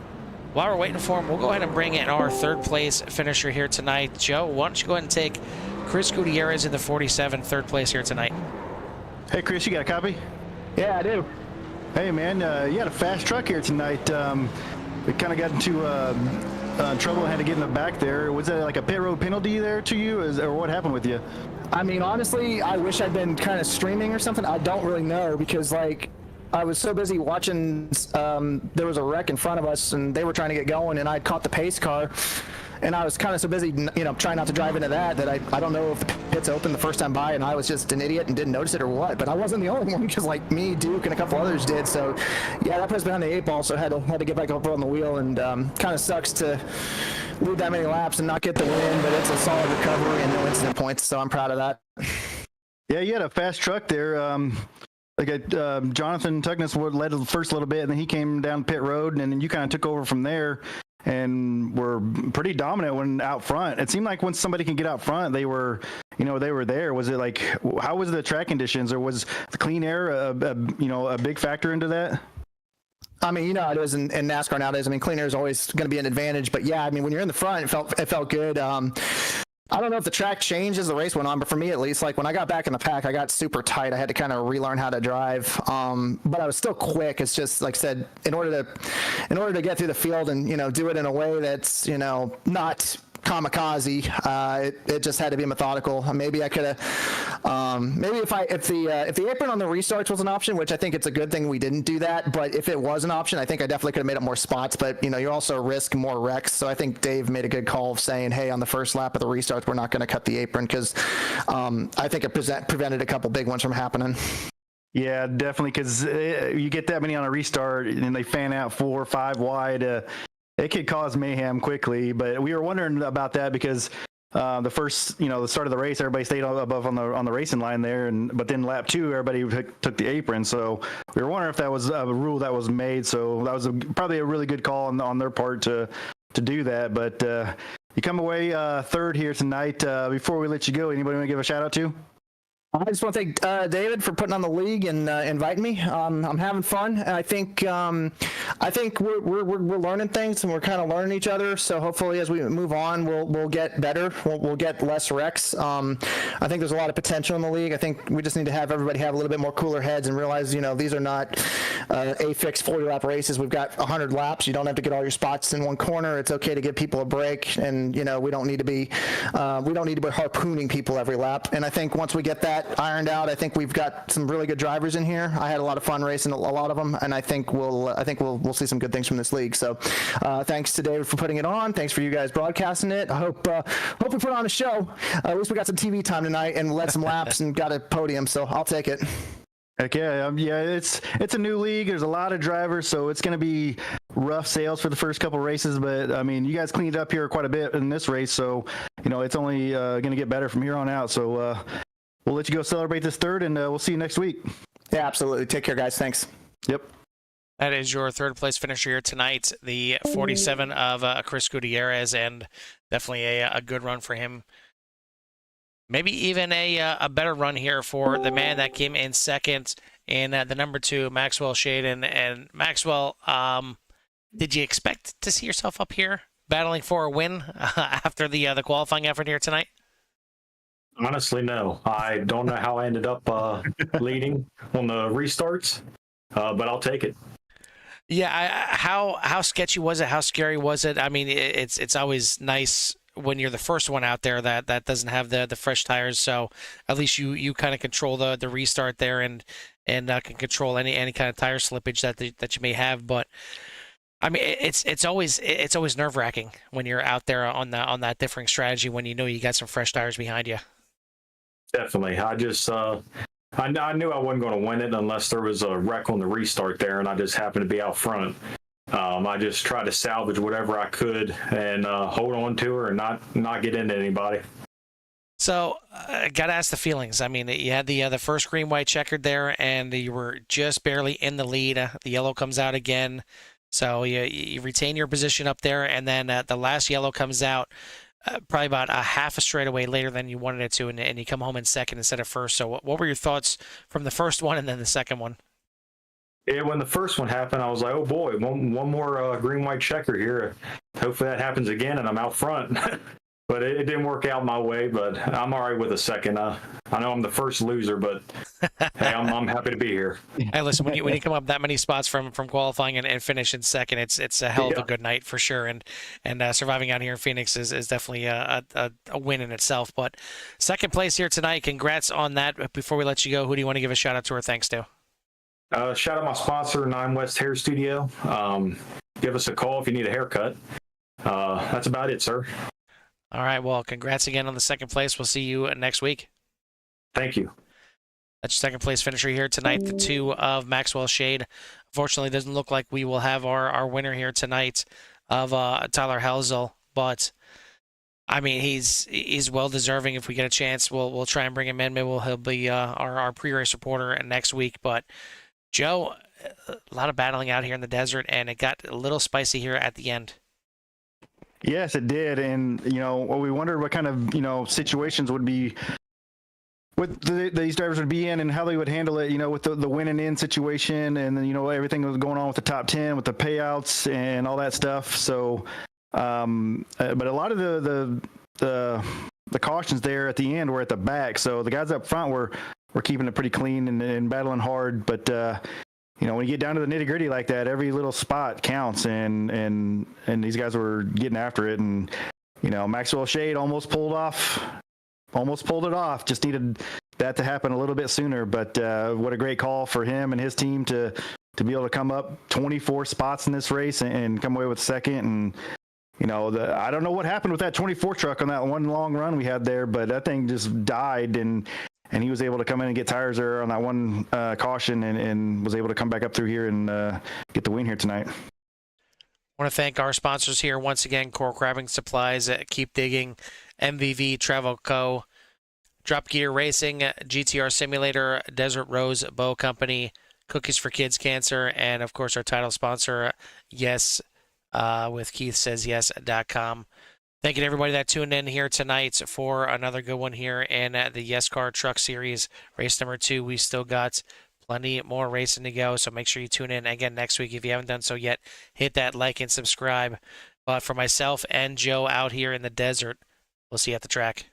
while we're waiting for him, we'll go ahead and bring in our third place finisher here tonight. Joe, why don't you go ahead and take Chris Gutierrez in the 47, third place here tonight. Hey, Chris, you got a copy? Yeah, I do. Hey, man, you had a fast truck here tonight. We kind of got into trouble and had to get in the back there. Was that like a pit road penalty there to you, or what happened with you? I mean, honestly, I wish I'd been kind of streaming or something. I don't really know because, like, I was so busy watching. There was a wreck in front of us, and they were trying to get going, and I'd caught the pace car. And I was kind of so busy, trying not to drive into that I don't know if the pits opened the first time by and I was just an idiot and didn't notice it or what. But I wasn't the only one because, like, me, Duke, and a couple others did. So, yeah, that puts behind the 8 ball, so I had to get back up on the wheel. And kind of sucks to lead that many laps and not get the win, but it's a solid recovery and no incident points, so I'm proud of that. Yeah, you had a fast truck there. Jonathan Tugnas led the first little bit, and then he came down pit road, and then you kind of took over from there. And were pretty dominant when out front. It seemed like when somebody can get out front, they were there. Was it like, how was the track conditions, or was the clean air a big factor into that? I mean, it is in NASCAR nowadays. I mean, clean air is always going to be an advantage, but yeah, I mean, when you're in the front, it felt good. I don't know if the track changed as the race went on, but for me at least, like when I got back in the pack, I got super tight. I had to kind of relearn how to drive, but I was still quick. It's just like I said, in order to get through the field and do it in a way that's not kamikaze, it just had to be methodical. Maybe I could have, maybe if the apron on the restarts was an option, which I think it's a good thing we didn't do that, but if it was an option, I think I definitely could have made up more spots, but you also risk more wrecks. So I think Dave made a good call of saying, hey, on the first lap of the restarts, we're not going to cut the apron, because I think it prevented a couple big ones from happening. Yeah, definitely, because you get that many on a restart and they fan out 4 or 5 wide. It could cause mayhem quickly, but we were wondering about that because the first, the start of the race, everybody stayed above on the racing line there, but then lap 2, everybody took the apron. So we were wondering if that was a rule that was made. So that was probably a really good call on their part to do that. But you come away third here tonight. Before we let you go, anybody want to give a shout out to? I just want to thank David for putting on the league and inviting me. I'm having fun. I think we're learning things and we're kind of learning each other. So hopefully, as we move on, we'll get better. We'll get less wrecks. I think there's a lot of potential in the league. I think we just need to have everybody have a little bit more cooler heads and realize, these are not a-fix 40-lap races. We've got 100 laps. You don't have to get all your spots in one corner. It's okay to give people a break, and we don't need to be harpooning people every lap. And I think once we get that ironed out, I think we've got some really good drivers in here. I had a lot of fun racing a lot of them, and I think we'll see some good things from this league. So thanks to David for putting it on. Thanks for you guys broadcasting it. I hope we put on a show. At least we got some TV time tonight and led some laps and got a podium, so I'll take it. Heck yeah, it's a new league. There's a lot of drivers, so it's going to be rough sales for the first couple races. But I mean, you guys cleaned up here quite a bit in this race, so it's only going to get better from here on out. So we'll let you go celebrate this third, and we'll see you next week. Yeah, absolutely. Take care, guys. Thanks. Yep. That is your third place finisher here tonight, the 47 of Chris Gutierrez, and definitely a good run for him. Maybe even a better run here for the man that came in second in the number 2, Maxwell Shaden. And Maxwell, did you expect to see yourself up here battling for a win after the qualifying effort here tonight? Honestly, no. I don't know how I ended up leading on the restarts, but I'll take it. Yeah, how sketchy was it? How scary was it? I mean, it's always nice when you're the first one out there that doesn't have the fresh tires. So at least you kind of control the restart there and can control any kind of tire slippage that you may have. But I mean, it's always nerve-wracking when you're out there on that differing strategy when you got some fresh tires behind you. Definitely. I just I knew I wasn't going to win it unless there was a wreck on the restart there, and I just happened to be out front. I just tried to salvage whatever I could and hold on to her and not get into anybody. So, got to ask the feelings. I mean, you had the first green-white checkered there, and you were just barely in the lead. The yellow comes out again, so you retain your position up there, and then the last yellow comes out probably about a half a straightaway later than you wanted it to, and you come home in second instead of first. So what were your thoughts from the first one and then the second one? Yeah, when the first one happened, I was like, oh boy, one more green white checker here. Hopefully that happens again and I'm out front. But it didn't work out my way, but I'm all right with a second. I know I'm the first loser, but hey, I'm happy to be here. Hey, listen, when you come up that many spots from qualifying and finish in second, it's a hell of a good night for sure. And surviving out here in Phoenix is definitely a win in itself. But second place here tonight, congrats on that. Before we let you go, who do you want to give a shout out to or thanks to? Shout out my sponsor, 9 West Hair Studio. Give us a call if you need a haircut. That's about it, sir. All right, well, congrats again on the second place. We'll see you next week. Thank you. That's your second place finisher here tonight, the 2 of Maxwell Shade. Unfortunately, it doesn't look like we will have our winner here tonight of Tyler Helzel, but I mean, he's well deserving. If we get a chance, we'll try and bring him in. Maybe he'll be our pre-race reporter next week. But Joe, a lot of battling out here in the desert, and it got a little spicy here at the end. Yes, it did. And, we wondered what kind of, situations would be these drivers would be in and how they would handle it, with the winning in situation and then, everything that was going on with the top 10, with the payouts and all that stuff. So, but a lot of the cautions there at the end were at the back. So the guys up front were keeping it pretty clean and battling hard. But, when you get down to the nitty gritty like that, every little spot counts, and these guys were getting after it. And, Maxwell Shade almost pulled it off. Just needed that to happen a little bit sooner. But what a great call for him and his team to be able to come up 24 spots in this race and come away with second. And, I don't know what happened with that 24 truck on that one long run we had there, but that thing just died. And he was able to come in and get tires there on that one caution and was able to come back up through here and get the win here tonight. I want to thank our sponsors here once again: Kohr Crabbing Supplies, Keep Digging, MVV Travel Co, Drop Gear Racing, GTR Simulator, Desert Rose Bow Company, Cookies for Kids Cancer, and of course our title sponsor, Yes, with KeithSaysYes.com. Thank you to everybody that tuned in here tonight for another good one here in the YESCAR Truck Series, race number 2. We still got plenty more racing to go, so make sure you tune in again next week. If you haven't done so yet, hit that like and subscribe. But for myself and Joe out here in the desert, we'll see you at the track.